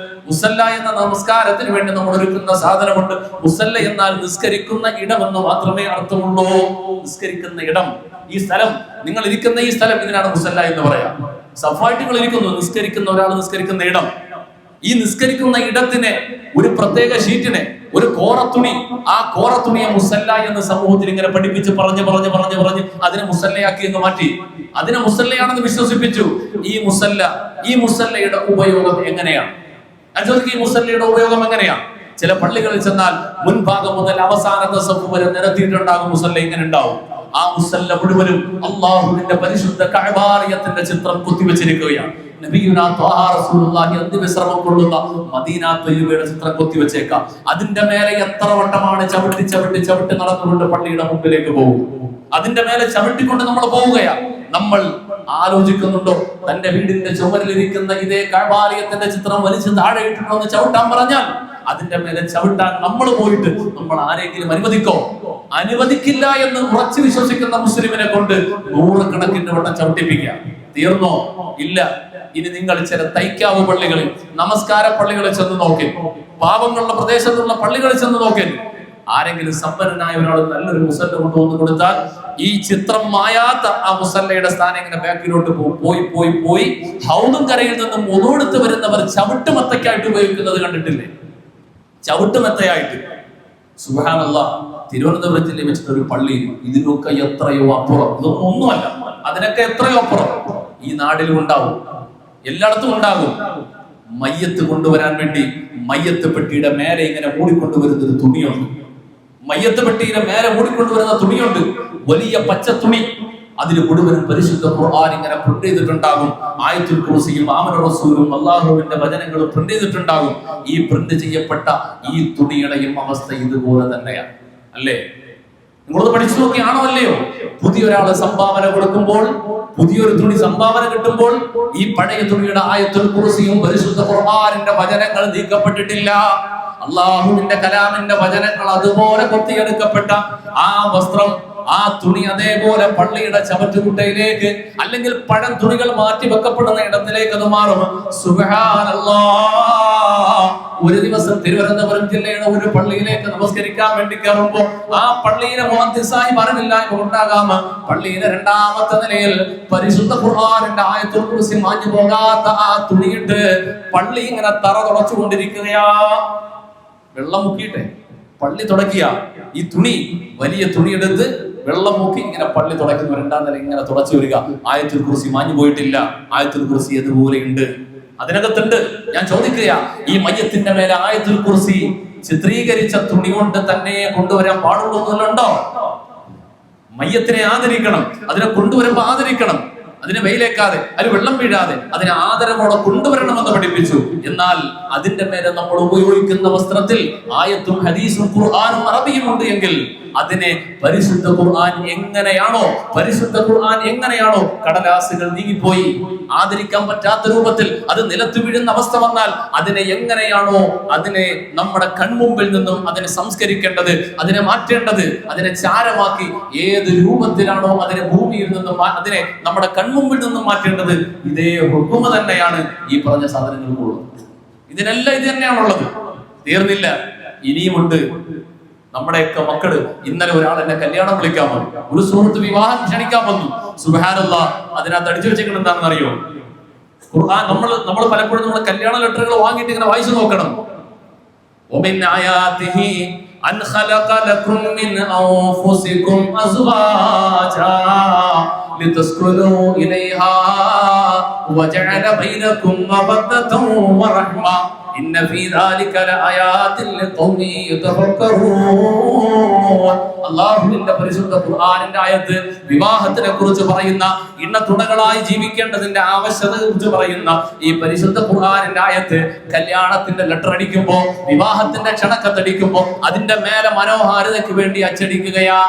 മുസല്ല എന്ന നമസ്കാരത്തിന് വേണ്ടി നമ്മൾ ഒരുക്കുന്ന സാധനമുണ്ട്. മുസല്ല എന്നാൽ നിസ്കരിക്കുന്ന ഇടമെന്ന് മാത്രമേ അർത്ഥമുള്ളൂ. നിസ്കരിക്കുന്ന ഇടം, ഈ സ്ഥലം, നിങ്ങൾ ഇരിക്കുന്ന ഈ സ്ഥലം, ഇതിനാണ് മുസല്ല എന്ന് പറയാം. സഫായിട്ടുകൾ ഇരിക്കുന്നു, നിസ്കരിക്കുന്ന ഒരാൾ നിസ്കരിക്കുന്ന ഇടം. ഈ നിസ്കരിക്കുന്ന ഇടത്തിനെ, ഒരു പ്രത്യേക ഷീറ്റിനെ, ഒരു കോറത്തുണി, ആ കോറത്തുണിയെ മുസല്ല എന്ന് സമൂഹത്തിൽ ഇങ്ങനെ പഠിപ്പിച്ച് പറഞ്ഞ് അതിനെ മുസല്ലയാക്കി എന്ന് മാറ്റി. അതിനെ മുസല്ലയാണെന്ന് വിശ്വസിപ്പിച്ചു. ഈ മുസല്ലയുടെ ഉപയോഗം എങ്ങനെയാണ്? ഈ മുസല്ലയുടെ ഉപയോഗം എങ്ങനെയാണ്? ചില പള്ളികളിൽ ചെന്നാൽ മുൻഭാഗം മുതൽ അവസാനത്തെ സഫ് വരെ നിരത്തിയിട്ടുണ്ടാകും മുസല്ല. ഇങ്ങനെ ഉണ്ടാവും. ആ മുസല്ല മുഴുവനും അല്ലാഹുവിന്റെ പരിശുദ്ധ കഅബാലയത്തിന്റെ ചിത്രം കുത്തിവെച്ചിരിക്കുകയാണ്. നബിയുനാ ത്വാഹ റസൂലുള്ളാഹി അന്ത്യവിശ്രമം കൊള്ളുന്ന മദീന ത്വയ്യിബയുടെ ചിത്രം കൊത്തിവെച്ചേക്കാം. അതിന്റെ മേലെ എത്ര വട്ടമാണ് ചവിട്ടി നടന്നുകൊണ്ട് പള്ളിയുടെ മുമ്പിലേക്ക് പോകും. അതിന്റെ മേലെ ചവിട്ടിക്കൊണ്ട് നമ്മൾ പോവുകയാണ്. നമ്മൾ ആലോചിക്കുന്നുണ്ടോ, തന്റെ വീടിന്റെ ചുമരിലിരിക്കുന്ന ഇതേ കഅബാലയത്തിന്റെ ചിത്രം വലിച്ചു താഴെ ഇട്ടിട്ടൊന്ന് ചവിട്ടാൻ പറഞ്ഞാൽ അതിന്റെ മേലെ ചവിട്ടാൻ നമ്മൾ പോയിട്ട് നമ്മൾ ആരെങ്കിലും അനുവദിക്കില്ല എന്ന് ഉറച്ചു വിശ്വസിക്കുന്ന മുസ്ലിമിനെ കൊണ്ട് നൂറുകണക്കിന് വട്ടം ചവിട്ടിപ്പിക്കുക. തീർന്നോ? ഇല്ല. ഇനി നിങ്ങൾ ചില തൈക്കാവ് പള്ളികളിൽ, നമസ്കാര പള്ളികളിൽ ചെന്ന് നോക്കി, പാവങ്ങളുടെ പ്രദേശത്തുള്ള പള്ളികളിൽ ചെന്ന് നോക്കി, ആരെങ്കിലും സമ്പന്നനായ ഒരാൾ നല്ലൊരു മുസല്ല കൊണ്ടുവന്ന് കൊടുത്താൽ ഈ ചിത്രം മായാത്ത ആ മുസല്ലയുടെ സ്ഥാനം ഇങ്ങനെ ബാക്കിലോട്ട് പോയി ഹൗദും കരയിൽ നിന്നും ഒന്നുകൊടുത്ത് വരുന്നവർ ചവിട്ടുമെത്തയ്ക്കായിട്ട് ഉപയോഗിക്കുന്നത് കണ്ടിട്ടില്ലേ? ചവിട്ടുമെത്തയായിട്ട്. സുബ്ഹാനല്ലാഹ്, തിരുവനന്തപുരം ജില്ലയിൽ വെച്ചിട്ടൊരു പള്ളി, ഇതിനൊക്കെ എത്രയോ അപ്പുറം, ഇതൊന്നും ഒന്നുമല്ല, അതിനൊക്കെ എത്രയോ അപ്പുറം ഈ നാട്ടിലും ഉണ്ടാവും, എല്ലായിടത്തും ഉണ്ടാകും. മയ്യത്ത് കൊണ്ടുവരാൻ വേണ്ടി മയ്യത്ത് പെട്ടിയുടെ മേലെ ഇങ്ങനെ മൂടിക്കൊണ്ടുവരുന്ന ഒരു തുണിയുണ്ട്. മയ്യത്ത് പെട്ടിയുടെ മേലെ മൂടിക്കൊണ്ടുവരുന്ന തുണിയുണ്ട്, വലിയ പച്ച തുണി. അതിന് മുഴുവനും പരിശുദ്ധ ഖുർആൻ ഇങ്ങനെ പ്രിന്റ് ചെയ്തിട്ടുണ്ടാകും. ആയത്തുൽ കുർസിയും ആമന റസൂലും അല്ലാഹുവിന്റെ വചനങ്ങളും പ്രിന്റ് ചെയ്തിട്ടുണ്ടാകും. ഈ പ്രിന്റ് ചെയ്യപ്പെട്ട ഈ തുണിയുടെയും അവസ്ഥ ഇതുപോലെ തന്നെയാണ്, അല്ലേ? നിങ്ങളത് പഠിച്ചു നോക്കിയാണോ അല്ലയോ? പുതിയൊരാള് സംഭാവന കൊടുക്കുമ്പോൾ, പുതിയൊരു തുണി സംഭാവന കിട്ടുമ്പോൾ ഈ പഴയ തുണിയുടെ ആയത്തുൽ കുർസിയും പരിശുദ്ധ ഖുർആനിന്റെ വചനങ്ങൾ നീക്കപ്പെട്ടിട്ടില്ല. അല്ലാഹുവിന്റെ കലാമിന്റെ വചനങ്ങൾ അതുപോലെ കൊത്തിയെടുക്കപ്പെട്ട ആ വസ്ത്രം, ആ തുണി അതേപോലെ പള്ളിയുടെ ചവറ്റുകുട്ടയിലേക്ക് അല്ലെങ്കിൽ പഴം തുണികൾ മാറ്റി വെക്കപ്പെടുന്ന ഇടത്തിലേക്ക് അത് മാറും. സുബ്ഹാനല്ലാഹ്. ഒരു ദിവസം തിരുവനന്തപുരം ജില്ലയുടെ ഒരു പള്ളിയിലേക്ക് നമസ്കരിക്കാൻ വേണ്ടി കയറുമ്പോ ആ പള്ളിയിലെ മുഹദ്ദിസായി പറഞ്ഞില്ലായ്മ ഉണ്ടാകാം. പള്ളിയിലെ രണ്ടാമത്തെ നിലയിൽ പരിശുദ്ധ ഖുർആനിന്റെ ആയത്തുൽ കുർസി മാഞ്ഞു പോകാത്ത ആ തുണിയിട്ട് പള്ളി ഇങ്ങനെ തറ തുടച്ചുകൊണ്ടിരിക്കുകയാ. വെള്ളം മുക്കിയിട്ടെ പള്ളി തുടക്കിയ ഈ തുണി, വലിയ തുണി എടുത്ത് വെള്ളം മുക്കി ഇങ്ങനെ പള്ളി തുടയ്ക്കുന്ന രണ്ടാം നില ഇങ്ങനെ തുടച്ചു വരിക. ആയത്തുൽ കുർസി മാഞ്ഞു പോയിട്ടില്ല, ആയത്തുൽ കുർസി അതുപോലെ ഉണ്ട്, അതിനകത്തുണ്ട്. ഞാൻ ചോദിക്കുക, ഈ മയ്യത്തിന്റെ മേലെ ആയത്തുൽ കുർസി ചിത്രീകരിച്ച തുണി കൊണ്ട് തന്നെ കൊണ്ടുവരാൻ പാടുള്ളൂ എന്നുണ്ടോ? മയ്യത്തിനെ ആദരിക്കണം, അതിനെ കൊണ്ടുവരുമ്പോ ആദരിക്കണം, അതിനെ വെയിലേക്കാതെ, അതിന് വെള്ളം വീഴാതെ അതിനെ ആദരവോടെ കൊണ്ടുവരണമെന്ന് പഠിപ്പിച്ചു. എന്നാൽ അതിന്റെ മേലെ നമ്മൾ ഉപയോഗിക്കുന്ന വസ്ത്രത്തിൽ ആയത്തും ഹദീസും ഖുർആനും അറബിയും ഉണ്ട് എങ്കിൽ അതിനെ പരിശുദ്ധ ഖുർആൻ എങ്ങനെയാണോ കടലാസുകൾ നീങ്ങിപ്പോയി ആദരിക്കാൻ പറ്റാത്ത രൂപത്തിൽ അത് നിലത്തു വീഴുന്ന അവസ്ഥ വന്നാൽ അതിനെ എങ്ങനെയാണോ അതിനെ നമ്മുടെ കൺമുമ്പിൽ നിന്നും അതിനെ സംസ്കരിക്കേണ്ടത്, അതിനെ മാറ്റേണ്ടത്, അതിനെ ചാരമാക്കി ഏത് രൂപത്തിലാണോ അതിനെ ഭൂമിയിൽ നിന്നും അതിനെ നമ്മുടെ കൺമുമ്പിൽ നിന്നും മാറ്റേണ്ടത്, ഇതേ ഹുക്മ തന്നെയാണ് ഈ പറഞ്ഞ സാധനങ്ങൾക്കുള്ളത്. ഇതിനെല്ലാം ഇത് തന്നെയാണുള്ളത്. തീർന്നില്ല, ഇനിയുമുണ്ട്. നമ്മുടെയൊക്കെ മക്കള്, ഇന്നലെ ഒരാൾ എന്നെ കല്യാണം വിളിക്കാൻ വന്നു, ഒരു സുഹൃത്ത് വിവാഹം ക്ഷണിക്കാൻ വന്നു. സുബ്ഹാനല്ലാഹ്, അതിനകത്ത് അടിച്ചു വെച്ചേക്കുന്നത് എന്താണെന്ന് അറിയോ? ഖുർആൻ. നമ്മൾ പലപ്പോഴും നമ്മുടെ കല്യാണ ലെറ്ററുകൾ വാങ്ങിയിട്ട് ഇങ്ങനെ വായിച്ചു നോക്കണം. ومن آياته أن خلق لكم من أنفسكم أزواجا لتسكنوا إليها وجعل بينكم مودة ورحمة. ഇന്ന ഫീ ദാലിക ലആയാതിൻ ലിഖൗമി യതഫക്കറൂൻ. അല്ലാഹുവിന്റെ പരിശുദ്ധ ഖുർആനിന്റെ ആയത്ത് വിവാഹത്തിനെ കുറിച്ച് പറയുന്ന, ഇന്ന തുണകളായി ജീവിക്കേണ്ടതിന്റെ ആവശ്യകതയെ കുറിച്ച് പറയുന്ന ഈ പരിശുദ്ധ ഖുർആനിന്റെ ആയത്ത് കല്യാണത്തിന്റെ ലെറ്റർ അടിക്കുമ്പോ, വിവാഹത്തിന്റെ ക്ഷണക്കത്തടിക്കുമ്പോ അതിന്റെ മേലെ മനോഹാരിതയ്ക്ക് വേണ്ടി അച്ചടിക്കുകയാ.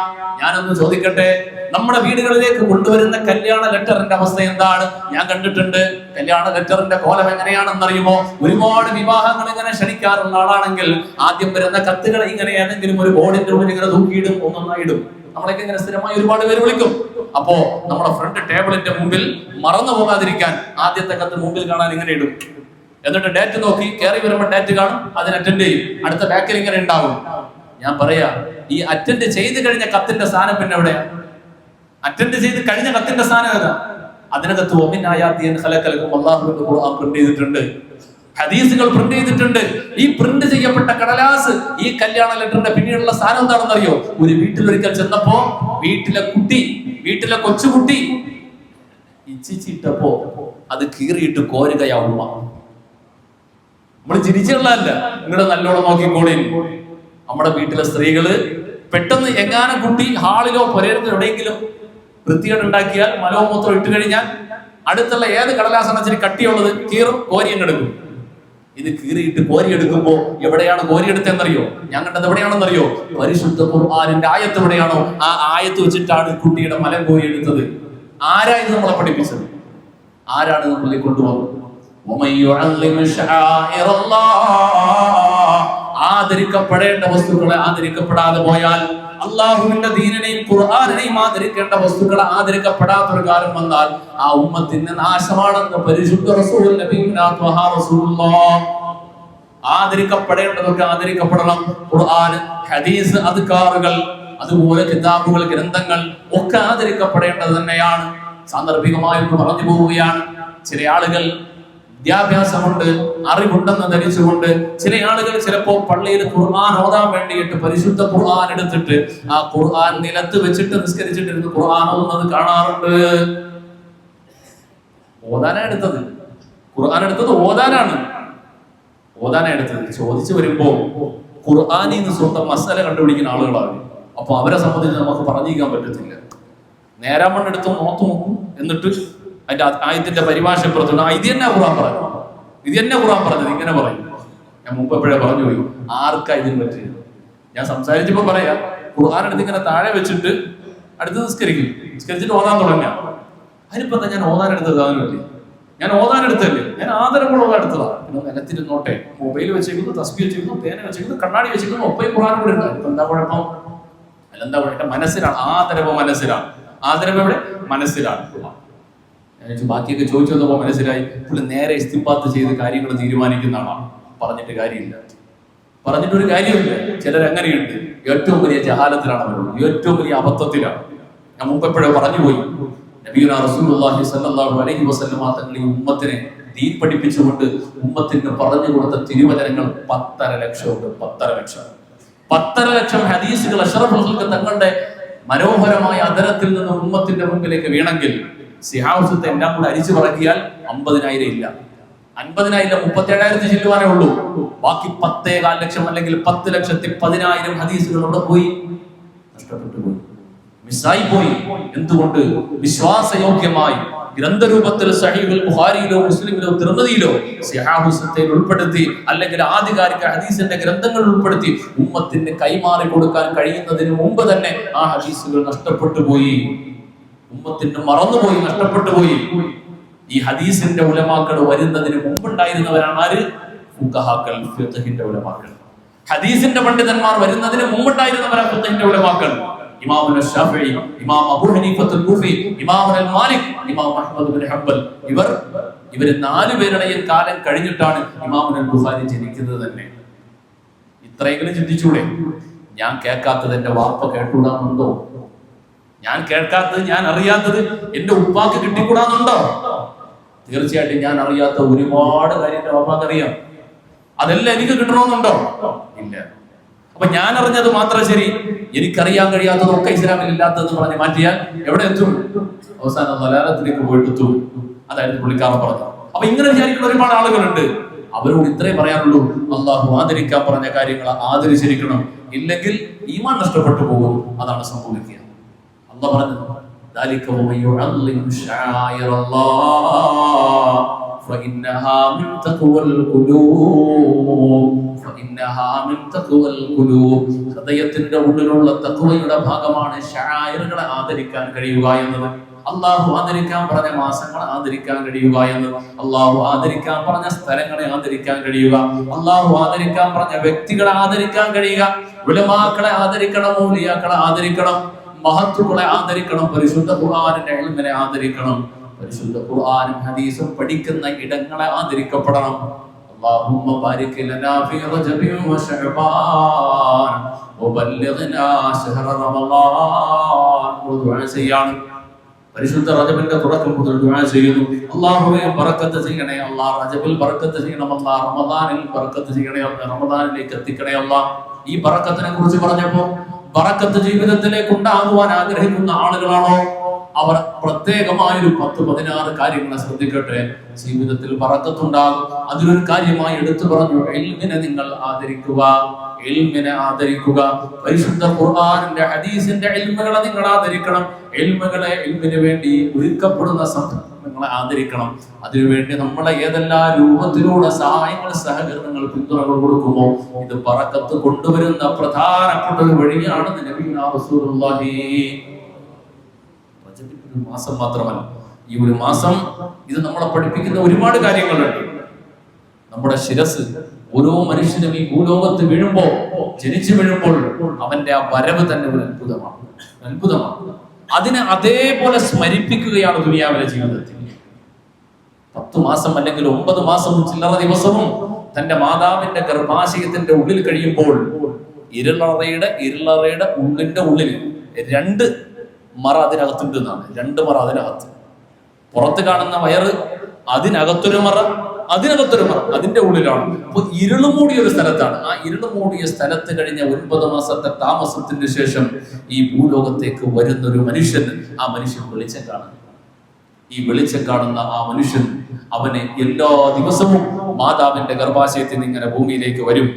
ഞാനൊന്ന് ചോദിക്കട്ടെ, നമ്മുടെ വീടുകളിലേക്ക് കൊണ്ടുവരുന്ന കല്യാണ ലെറ്ററിന്റെ അവസ്ഥ എന്താണ്? ഞാൻ കണ്ടിട്ടുണ്ട്. കല്യാണ ലെറ്ററിന്റെ കോലം എങ്ങനെയാണെന്നറിയുമോ? ഒരുപാട് വിവാഹങ്ങൾ ഇങ്ങനെ ക്ഷണിക്കാറുള്ള ആളാണെങ്കിൽ ആദ്യം വരുന്ന കത്തുകൾ ഇങ്ങനെ ഏതെങ്കിലും ഒരു ബോർഡിന്റെ ഉള്ളിൽ ഇങ്ങനെ തൂക്കിയിടും, ഒന്നൊന്നായിടും. നമ്മളൊക്കെ ഇങ്ങനെ സ്ഥിരമായി ഒരുപാട് പേര് വിളിക്കും. അപ്പോ നമ്മുടെ ഫ്രണ്ട് ടേബിളിന്റെ മുമ്പിൽ മറന്നു പോകാതിരിക്കാൻ ആദ്യത്തെ കത്ത് മുമ്പിൽ കാണാൻ ഇങ്ങനെ ഇടും. എന്നിട്ട് ഡേറ്റ് നോക്കി കയറി വരുമ്പോൾ ഡേറ്റ് കാണും, അതിന് അറ്റൻഡ് ചെയ്യും. അടുത്ത ബാക്കിൽ ഇങ്ങനെ ഉണ്ടാവും. ഞാൻ പറയാ, ഈ അറ്റൻഡ് ചെയ്ത് കഴിഞ്ഞ കത്തിന്റെ സ്ഥാനം പിന്നെ എവിടെയാ? അറ്റൻഡ് ചെയ്ത് കഴിഞ്ഞ കത്തിന്റെ സ്ഥാനം ഏതാ? അതിനകത്ത് അള്ളാഹുവിന്റെ ഖുർആൻ പ്രിന്റ് ചെയ്തിട്ടുണ്ട്, ഹദീസുകൾ പ്രിന്റ് ചെയ്തിട്ടുണ്ട്. ഈ പ്രിന്റ് ചെയ്യപ്പെട്ട കടലാസ് ഈ കല്യാണ ലെറ്ററിന്റെ പിന്നീടുള്ള സ്ഥാനം എന്താണെന്നറിയോ? ഒരു വീട്ടിലൊരിക്കൽ ചെന്നപ്പോ വീട്ടിലെ കൊച്ചുകുട്ടി ഇച്ചിട്ടപ്പോ അത് കീറിയിട്ട് കോരുകയാവുക. നമ്മൾ ചിരിച്ചുള്ളതല്ല, നിങ്ങളുടെ നല്ലോണം നോക്കിക്കോളി. നമ്മുടെ വീട്ടിലെ സ്ത്രീകള് പെട്ടെന്ന് എങ്ങാനും കുട്ടി ഹാളിലോ പുരയിലോ എവിടെയെങ്കിലും വൃത്തികേട് ഉണ്ടാക്കിയാൽ, മലമൂത്രം ഇട്ട് കഴിഞ്ഞാൽ അടുത്തുള്ള ഏത് കടലാസാണ് ഇച്ചിരി കട്ടിയുള്ളത് കീറും, കോരിയെടുക്കും. ഇത് കീറിയിട്ട് കോരിയെടുക്കുമ്പോ എവിടെയാണ് കോരിയെടുത്തെന്നറിയോ? ഞാൻ കണ്ടത് എവിടെയാണെന്നറിയോ? പരിശുദ്ധ ഖുർആനിന്റെ ആയത്ത് എവിടെയാണോ ആ ആയത്ത് വെച്ചിട്ടാണ് കുട്ടിയുടെ മലം കോരിയെടുത്തത്. ആരാ ഇത് നമ്മളെ പഠിപ്പിച്ചത്? ആരാണ് നമ്മളെ കൊണ്ടുവന്നത്? ആദരിക്കപ്പെടേണ്ട വസ്തുക്കളെ ആദരിക്കപ്പെടാതെ പോയാൽ, അള്ളാഹുവിന്റെ ദീനിനെയും ഖുർആനെയും ആദരിക്കേണ്ട വസ്തുക്കളെ ആദരിക്കപ്പെടാത്ത ഒരു കാലം വന്നാൽ ആ ഉമ്മത്തിന് നാശമാണെന്ന് പരിശുദ്ധ റസൂൽ നബിയുനാ ത്വഹാ റസൂലുള്ളാഹ്. ആദരിക്കപ്പെടേണ്ടതൊക്കെ ആദരിക്കപ്പെടണം. ഖുർആൻ, ഹദീസ്, അദ്കാറുകൾ, അതുപോലെ കിതാബുകൾ, ഗ്രന്ഥങ്ങൾ ഒക്കെ ആദരിക്കപ്പെടേണ്ടത് തന്നെയാണ്. സാന്ദർഭികമായി പറഞ്ഞു പോവുകയാണ്. ചില ആളുകൾ വിദ്യാഭ്യാസമുണ്ട്, അറിവുണ്ടെന്ന് ധരിച്ചുകൊണ്ട് ചില ആളുകൾ ചിലപ്പോ പള്ളിയിൽ ഖുർആൻ ഓതാൻ വേണ്ടിയിട്ട് പരിശുദ്ധ ഖുർആൻ എടുത്തിട്ട് ആ ഖുർആൻ നിലത്ത് വെച്ചിട്ട് നിസ്കരിച്ചിട്ടിരുന്ന് ഖുർആൻ ഓതുന്നത് കാണാറുണ്ട്. ഖുർആൻ എടുത്തത് ഓതാനാണ്. ചോദിച്ചു വരുമ്പോ ഖുർആനിൽ നിന്ന് സ്വന്തം മസാല കണ്ടുപിടിക്കുന്ന ആളുകളാണ്. അപ്പൊ അവരെ സംബന്ധിച്ച് നമുക്ക് പറഞ്ഞിരിക്കാൻ പറ്റത്തില്ല. നേരാമണ്ണെടുത്ത് നോത്തു നോക്കും, എന്നിട്ട് അതിന്റെ ആയത്തിന്റെ പരിഭാഷപ്പെടുത്തുന്നു. ഇത് തന്നെ ഖുർആൻ പറഞ്ഞത് ഇങ്ങനെ പറയും. ഞാൻ മുമ്പ് എപ്പോഴേ പറഞ്ഞു പോയി, ആർക്കാ ഇതിന് പറ്റിയത്? ഞാൻ സംസാരിച്ചപ്പോ പറയാ, ഖുർആൻ എടുത്ത് ഇങ്ങനെ താഴെ വെച്ചിട്ട് അടുത്ത് നിസ്കരിച്ചിട്ട് ഓതാൻ തുടങ്ങാ. അതിനിപ്പോ എന്താ? ഞാൻ ഓതാൻ എടുത്തത് അതിനല്ലേ? ഞാൻ ആദരവ് ഓതാൻ എടുത്തതാ. പിന്നെ നിലത്തിരുന്നോട്ടെ, മൊബൈൽ വെച്ചേക്കുന്നു, തസ്ബീഹ് വെച്ചേക്കുന്നു, പേന വെച്ചേക്കുന്നു, കണ്ണാടി വെച്ചേക്കുന്നു, ഒപ്പം ഖുർആൻ കൂടെ ഉണ്ട്. ഇപ്പൊ എന്താ കുഴപ്പം? മനസ്സിലാണ്. ആദരവ് എവിടെ? മനസ്സിലാണ്. ബാക്കിയൊക്കെ ചോദിച്ചു വന്നപ്പോ മനസ്സിലായി, പുള്ളി നേരെ ഇസ്തിംബാത്ത് ചെയ്ത് കാര്യങ്ങൾ തീരുമാനിക്കുന്ന ആളാണ്. പറഞ്ഞിട്ടൊരു കാര്യമില്ല. ചിലരങ്ങനെയുണ്ട്. ഏറ്റവും വലിയ ജഹാലത്തിലാണ് അവരുള്ളത്, ഏറ്റവും വലിയ അബദ്ധത്തിലാണ്. ഞാൻ മുമ്പ് എപ്പോഴോ പറഞ്ഞുപോയി, നബിയുനാ റസൂലുള്ളാഹി സ്വല്ലല്ലാഹു അലൈഹി വസല്ലം തങ്ങൾ ഈ ഉമ്മത്തിനെ ദീൻ പഠിപ്പിച്ചുകൊണ്ട് ഉമ്മത്തിന് പറഞ്ഞു കൊടുത്ത തിരുവചനങ്ങൾ 10.5 ലക്ഷമുണ്ട്. 10.5 ലക്ഷം ഹദീസുകൾ അഷ്റഫുൽ ഖൽഖ് തങ്ങളുടെ മനോഹരമായ അദരത്തിൽ നിന്ന് ഉമ്മത്തിന്റെ മുമ്പിലേക്ക് വീണെങ്കിൽ സിഹാബത്തെ എല്ലാം കൂടെ അരിച്ചു പറക്കിയാൽ 50,000 ഇല്ല. 50,000 37,000 ചെല്ലുവാനേ ഉള്ളൂ. ബാക്കി 10.4 ലക്ഷം അല്ലെങ്കിൽ 10,10,000 ഹദീസുകൾ അവിടെ പോയി, നഷ്ടപ്പെട്ടു പോയി, മിസ്സായി പോയി. എന്തുകൊണ്ട്? വിശ്വാസയോഗ്യമായി ഗ്രന്ഥരൂപത്തിൽ സഹീഹുൽ ബുഖാരിയിലോ മുസ്ലിമിലോ തിർമിദിയിലോ സിഹാബത്തെ ഉൾപ്പെടുത്തി, അല്ലെങ്കിൽ ആധികാരിക ഹദീസിന്റെ ഗ്രന്ഥങ്ങൾ ഉൾപ്പെടുത്തി ഉമ്മത്തിന് കൈമാറി കൊടുക്കാൻ കഴിയുന്നതിന് മുമ്പ് തന്നെ ആ ഹദീസുകൾ നഷ്ടപ്പെട്ടു പോയി, ഉമ്മത്തിന് മറന്നുപോയി, നഷ്ടപ്പെട്ടു പോയി. ഈ ഹദീസിന്റെ ഉലമാക്കൾ വരുന്നതിന് മുമ്പുണ്ടായിരുന്നവരാണ് ആര്? ഫുഖഹാക്കൾ, ഫിഖ്ഹിന്റെ ഉലമാക്കൾ. ഹദീസിന്റെ പണ്ഡിതന്മാർ വരുന്നതിന് മുമ്പുണ്ടായിരുന്നവരാണ് ഫിഖ്ഹിന്റെ ഉലമാക്കൾ. ഇമാം അശ്ശാഫിഈ, ഇമാം അബൂ ഹനീഫത്തുൽ കൂഫി, ഇമാം മാലിക്, ഇമാം അഹ്മദ് ബിൻ ഹംബൽ, ഇവർ 4 പേരുടെയും കാലം കഴിഞ്ഞിട്ടാണ് ഇമാം ബുഖാരി ജനിക്കുന്നത് തന്നെ. ഇത്രയെങ്കിലും ചിന്തിച്ചൂടെ? ഞാൻ കേൾക്കാത്തത് എന്റെ വാപ്പ കേട്ടുകൂടാന്നുണ്ടോ? ഞാൻ കേൾക്കാത്തത്, ഞാൻ അറിയാത്തത് എന്റെ ഉപ്പാക്ക് കിട്ടിക്കൂടാന്നുണ്ടോ? തീർച്ചയായിട്ടും ഞാൻ അറിയാത്ത ഒരുപാട് കാര്യം എന്റെ വാപ്പാക്ക് അറിയാം. അതെല്ലാം എനിക്ക് കിട്ടണമെന്നുണ്ടോ? ഇല്ല. അപ്പൊ ഞാൻ അറിഞ്ഞത് മാത്രം ശരി, എനിക്കറിയാൻ കഴിയാത്തതൊക്കെ ഇസ്ലാമിൽ ഇല്ലാത്തതെന്ന് പറഞ്ഞ് മാറ്റിയാൽ എവിടെ എത്തും? അവസാനം ദലാലത്തിലേക്ക് പോയിട്ട് എത്തും. അതായിരുന്നു പുള്ളിക്കാരൻ പറഞ്ഞത്. അപ്പൊ ഇങ്ങനെ വിചാരിക്കുന്ന ഒരുപാട് ആളുകളുണ്ട്. അവരോട് ഇത്രേ പറയാനുള്ളൂ, അള്ളാഹു ആദരിക്കാൻ പറഞ്ഞ കാര്യങ്ങൾ ആദരിച്ചിരിക്കണം, ഇല്ലെങ്കിൽ ഈമാൻ നഷ്ടപ്പെട്ടു പോകും. അതാണ് സംഭവിക്കുക. അള്ളാഹു പറഞ്ഞത് ذلك ومن يعظم شعائر الله فإنها من تقوى القلوب فإنها من تقوى القلوب. ഹൃദയത്തിന്റെ ഉള്ളിലുള്ള തഖ്വയുടെ ഭാഗമാണ് ശആയിറുകളെ ആദരിക്കാൻ കഴിയുക എന്നത്. അള്ളാഹു ആദരിക്കാൻ പറഞ്ഞ മാസങ്ങളെ ആദരിക്കാൻ കഴിയുക എന്നത്, അള്ളാഹു ആദരിക്കാൻ പറഞ്ഞ സ്ഥലങ്ങളെ ആദരിക്കാൻ കഴിയുക, അള്ളാഹു ആദരിക്കാൻ പറഞ്ഞ വ്യക്തികളെ ആദരിക്കാൻ കഴിയുക. ഉലമാക്കളെ ആദരിക്കണം, ഔലിയാക്കളെ ആദരിക്കണം, മഹത്തുക്കളെ ആദരിക്കണം, പരിശുദ്ധ ഖുർആനിന്റെ ഇൽമിനെ ആദരിക്കണം, പരിശുദ്ധ ഖുർആനും ഹദീസും പഠിക്കുന്ന ഇടങ്ങളെ ആദരിക്കപ്പെടണം. അല്ലാഹുമ്മ ബാരിക് ലനാ ഫീ റജബി വ ശഅബാൻ വബല്ലിഗ്നാ ശഹ്റ റമളാൻ. ദുആ ചെയ്യാണ്. പരിശുദ്ധ റജബിന്റെ തുടക്കം മുതൽ ദുആ ചെയ്യുന്നു, അല്ലാഹുവേ ബറക്കത്ത് ചെയ്യണേ അല്ലാഹ്, റജബിൽ ബറക്കത്ത് ചെയ്യണം അല്ലാഹ്, റമളാനിൽ ബറക്കത്ത് ചെയ്യണേ അല്ലാഹ്, റമളാനിലേക്ക് എത്തിക്കണേ അല്ലാഹ്. ഈ ബറക്കത്തിനെ കുറിച്ച് പറഞ്ഞപ്പോൾ ബറക്കത്ത് ജീവിതത്തിലേക്ക് ഉണ്ടാകുവാൻ ആഗ്രഹിക്കുന്ന ആളുകളാണോ അവർ പ്രത്യേകമായൊരു 10-16 കാര്യങ്ങളെ ശ്രദ്ധിക്കട്ടെ. ജീവിതത്തിൽ ബറക്കത്തുണ്ടാകും. അതിലൊരു കാര്യമായി എടുത്തു പറഞ്ഞു, ഇൽമിനെ നിങ്ങൾ ആദരിക്കുക, ഇൽമിനെ ആദരിക്കുക. പരിശുദ്ധ ഖുർആനിന്റെ ഹദീസിന്റെ ഇൽമുകളെ നിങ്ങൾ ആദരിക്കണം. ഇൽമിന് വേണ്ടി ഒരുക്കപ്പെടുന്ന സംഘങ്ങളെ ആദരിക്കണം. അതിനുവേണ്ടി നമ്മളെ ഏതെല്ലാം രൂപത്തിലൂടെ സഹായങ്ങൾ, സഹകരണങ്ങൾ, പിന്തുണകൾ കൊടുക്കുമോ ഇത് ബറക്കത്ത് കൊണ്ടുവരുന്ന പ്രധാനപ്പെട്ട ഒരു വഴിയാണ്. നബിയുനാ റസൂലുള്ളാഹി ഒരു മാസം മാത്രമല്ല, ഈ ഒരു മാസം ഇത് നമ്മളെ പഠിപ്പിക്കുന്ന ഒരുപാട് കാര്യങ്ങളുണ്ട്. നമ്മുടെ ശിരസ് ഓരോ മനുഷ്യനും ഈ ഭൂലോകത്ത് വീഴുമ്പോൾ, ജനിച്ചു വീഴുമ്പോൾ അവന്റെ ആ വരവ് തന്നെ ഒരു അത്ഭുതമാണ്. അതിനെ അതേപോലെ സ്മരിപ്പിക്കുകയാണ് ദുനിയാവിലെ ജീവിതത്തിൽ. 10 മാസം അല്ലെങ്കിൽ 9 മാസവും ചില്ലറ ദിവസവും തന്റെ മാതാവിന്റെ ഗർഭാശയത്തിന്റെ ഉള്ളിൽ കഴിയുമ്പോൾ ഇരുളറയുടെ ഉള്ളിന്റെ ഉള്ളിൽ 2 മറ അതിനകത്തുണ്ട് എന്നാണ്. 2 മറ അതിനകത്ത്. പുറത്ത് കാണുന്ന വയറ്, അതിനകത്തൊരു മറ, അതിന്റെ ഉള്ളിലാണ്. അപ്പൊ ഇരുള് മൂടിയ ഒരു സ്ഥലത്താണ്. ആ ഇരുള് മൂടിയ സ്ഥലത്ത് കഴിഞ്ഞ 9 മാസത്തെ താമസത്തിന് ശേഷം ഈ ഭൂലോകത്തേക്ക് വരുന്ന ഒരു മനുഷ്യൻ, ആ മനുഷ്യൻ വെളിച്ചം കാണുന്നു. ഈ വെളിച്ചം കാണുന്ന ആ മനുഷ്യൻ അവനെ എല്ലാ ദിവസവും മാതാവിന്റെ ഗർഭാശയത്തിൽ നിന്ന് ഇങ്ങനെ ഭൂമിയിലേക്ക് വരും.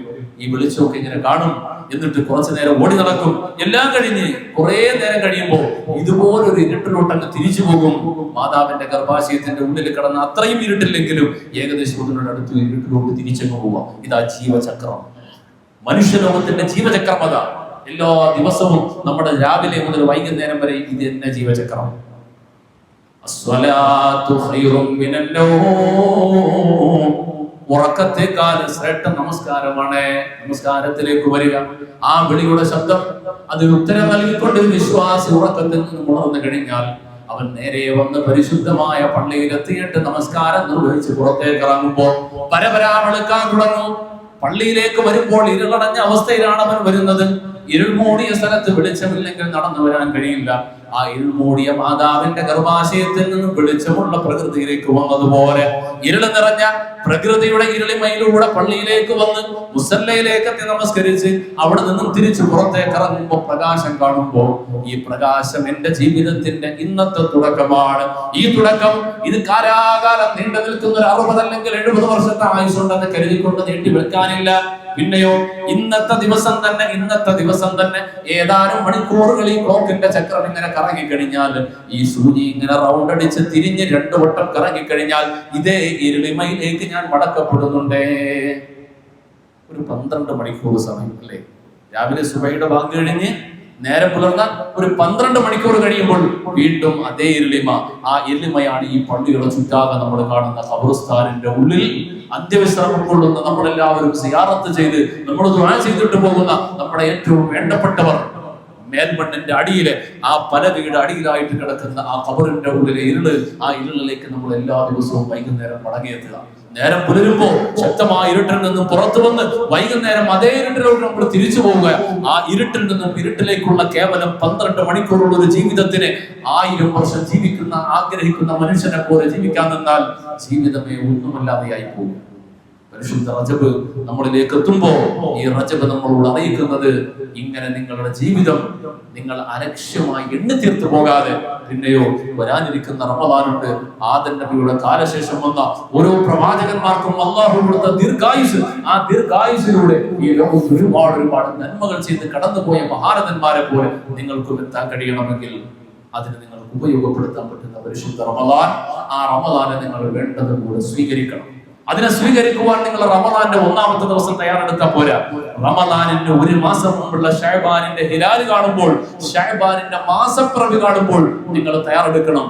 ഈ വെളിച്ചമൊക്കെ ഇങ്ങനെ കാണും. എന്നിട്ട് കുറച്ചു നേരം ഓടി നടക്കും. എല്ലാം കഴിഞ്ഞ് കുറെ നേരം കഴിയുമ്പോൾ ഇതുപോലൊരു ഇരുട്ടിലോട്ടങ്ങ് തിരിച്ചു പോകും. മാതാവിന്റെ ഗർഭാശയത്തിന്റെ ഉള്ളിൽ കിടന്ന അത്രയും ഇരുട്ടില്ലെങ്കിലും ഏകദേശം അതിനോടടുത്ത് ഇരുട്ടിലോട്ട് തിരിച്ചങ്ങ് പോവാം. ഇതാ ജീവചക്രം, മനുഷ്യലോകത്തിന്റെ ജീവചക്രം. അതാ എല്ലാ ദിവസവും നമ്മുടെ രാവിലെ മുതൽ വൈകുന്നേരം വരെ ഇത് തന്നെ ജീവചക്രം. അസ്സലാത്തു ഖൈറും മിനന്നൗം. ഉറക്കത്തെക്കാൾ ശ്രേഷ്ഠ നമസ്കാരമാണ്. നമസ്കാരത്തിലേക്ക് വരിക. ആ വിളിയുടെ ശബ്ദം അതിന് ഉത്തരം നൽകിക്കൊണ്ട് വിശ്വാസി ഉറക്കത്തിൽ നിന്ന് ഉണർന്നു കഴിഞ്ഞാൽ അവൻ നേരെ വന്ന് പരിശുദ്ധമായ പള്ളിയിലെത്തിയിട്ട് നമസ്കാരം നിർവഹിച്ച് പുറത്തേക്ക് ഇറങ്ങുമ്പോൾ പരപരാ വെളുക്കാൻ തുടങ്ങും. പള്ളിയിലേക്ക് വരുമ്പോൾ ഇരുളടഞ്ഞ അവസ്ഥയിലാണ് അവൻ വരുന്നത്. ഇരുൾ മൂടിയ സ്ഥലത്ത് വെളിച്ചമില്ലെങ്കിൽ നടന്നു വരാൻ കഴിയില്ല. ആ ഇരുൾ മൂടിയ മാതാവിന്റെ ഗർഭാശയത്തിൽ നിന്നും വെളിച്ചമുള്ള പ്രകൃതിയിലേക്ക് വന്നതുപോലെ ഇരുള് നിറഞ്ഞ പ്രകൃതിയുടെ ഇരുളിമയിലൂടെ പള്ളിയിലേക്ക് വന്ന് മുസല്ലയിലേക്ക് എത്തി നമസ്കരിച്ച് അവിടെ നിന്നും തിരിച്ചു പുറത്തേക്ക് ഇറങ്ങുമ്പോൾ പ്രകാശം കാണുമ്പോൾ ഈ പ്രകാശം എന്റെ ജീവിതത്തിന്റെ ഇന്നത്തെ തുടക്കമാണ്. ഈ തുടക്കം ഇത് കാലാകാലം നീണ്ടു നിൽക്കുന്ന ഒരു 60 അല്ലെങ്കിൽ 70 വർഷത്തെ ആയുസുണ്ടെന്ന് കരുതിക്കൊണ്ട് നീട്ടി വെക്കാനില്ല. പിന്നെയോ ഇന്നത്തെ ദിവസം തന്നെ ഏതാനും മണിക്കൂറുകൾ ഈ ക്ലോക്കിന്റെ ചക്രം ഇങ്ങനെ കറങ്ങി കഴിഞ്ഞാൽ, ഈ സൂചി ഇങ്ങനെ റൗണ്ട് അടിച്ച് തിരിഞ്ഞ് 2 വട്ടം കറങ്ങി കഴിഞ്ഞാൽ ഇതേ ഇരുളിമയിലേക്ക് ഞാൻ മടക്കപ്പെടുന്നുണ്ടേ. ഒരു 12 മണിക്കൂർ സമയം അല്ലേ? രാവിലെ സുബഹിയുടെ ബാങ്ക് കഴിഞ്ഞ് നേരം പുലർന്ന ഒരു 12 മണിക്കൂർ കഴിയുമ്പോൾ വീണ്ടും അതേ ഇരുളിമ. ആ ഇരുളിമയാണ് ഈ പള്ളിയുടെ ചുറ്റാകെ നമ്മൾ കാണുന്ന ഖബർസ്ഥാനിന്റെ ഉള്ളിൽ അന്ത്യവിശ്രമം കൊള്ളുന്ന നമ്മളെല്ലാവരും സിയാറത്ത് ചെയ്ത് നമ്മൾ ദുആ ചെയ്തിട്ട് പോകുന്ന നമ്മുടെ ഏറ്റവും വേണ്ടപ്പെട്ടവർ മേൽമണ്ണിന്റെ അടിയിലെ ആ പലകയുടെ അടിയിലായിട്ട് കിടക്കുന്ന ആ ഖബറിന്റെ ഉള്ളിലെ ഇരുള്, ആ ഇരുളിലേക്ക് നമ്മൾ എല്ലാ ദിവസവും വൈകുന്നേരം മടങ്ങിയെത്തുക. നേരം പുലരുമ്പോ ശക്തമായ ഇരുട്ടിൽ നിന്നും പുറത്തു വന്ന് വൈകുന്നേരം അതേ ഇരുട്ടിലോട്ട് നമ്മൾ തിരിച്ചു പോവുക. ആ ഇരുട്ടിൽ നിന്നും ഇരുട്ടിലേക്കുള്ള കേവലം 12 മണിക്കൂറുള്ള ഒരു ജീവിതത്തിന് 1000 വർഷം ആഗ്രഹിക്കുന്ന മനുഷ്യനെ പോലെ ജീവിക്കാൻ നിന്നാൽ ജീവിതമേ ഒന്നുമല്ലാതെയായി പോകും. പരിശുദ്ധ റജബ് നമ്മളിലേക്ക് എത്തുമ്പോ ഈ റജബ് നമ്മളോട് അറിയിക്കുന്നത് ഇങ്ങനെ നിങ്ങളുടെ ജീവിതം നിങ്ങൾ അലക്ഷ്യമായി എണ്ണി തീർത്തു പോകാതെ, പിന്നെയോ വരാനിരിക്കുന്ന റമദാനുണ്ട്. ആദം നബിയുടെ കാലശേഷം വന്ന ഓരോ പ്രവാചകന്മാർക്കും അള്ളാഹു കൊടുത്ത ദീർഘായുസ്, ആ ദീർഘായുസിലൂടെ ഈ ലോകത്ത് ഒരുപാട് നന്മകൾ ചെയ്ത് കടന്നുപോയ മഹാരഥന്മാരെ പോലെ നിങ്ങൾക്കും എത്താൻ കഴിയണമെങ്കിൽ അതിന് നിങ്ങൾക്ക് ഉപയോഗപ്പെടുത്താൻ പറ്റുന്ന പരിശുദ്ധ റമദാൻ, ആ റമദാനെ നിങ്ങൾ വേണ്ടതുപോലെ സ്വീകരിക്കണം. അതിനെ സ്വീകരിക്കുവാൻ നിങ്ങൾ റമദാന്റെ ഒന്നാമത്തെ ദിവസം തയ്യാറെടുക്കാൻ പോരാ. റമദാനിന്റെ ഒരു മാസം മുമ്പുള്ള ഷഅബാനിന്റെ ഹിലാൽ കാണുമ്പോൾ, ഷഅബാനിന്റെ മാസപ്പിറവി കാണുമ്പോൾ നിങ്ങൾ തയ്യാറെടുക്കണം.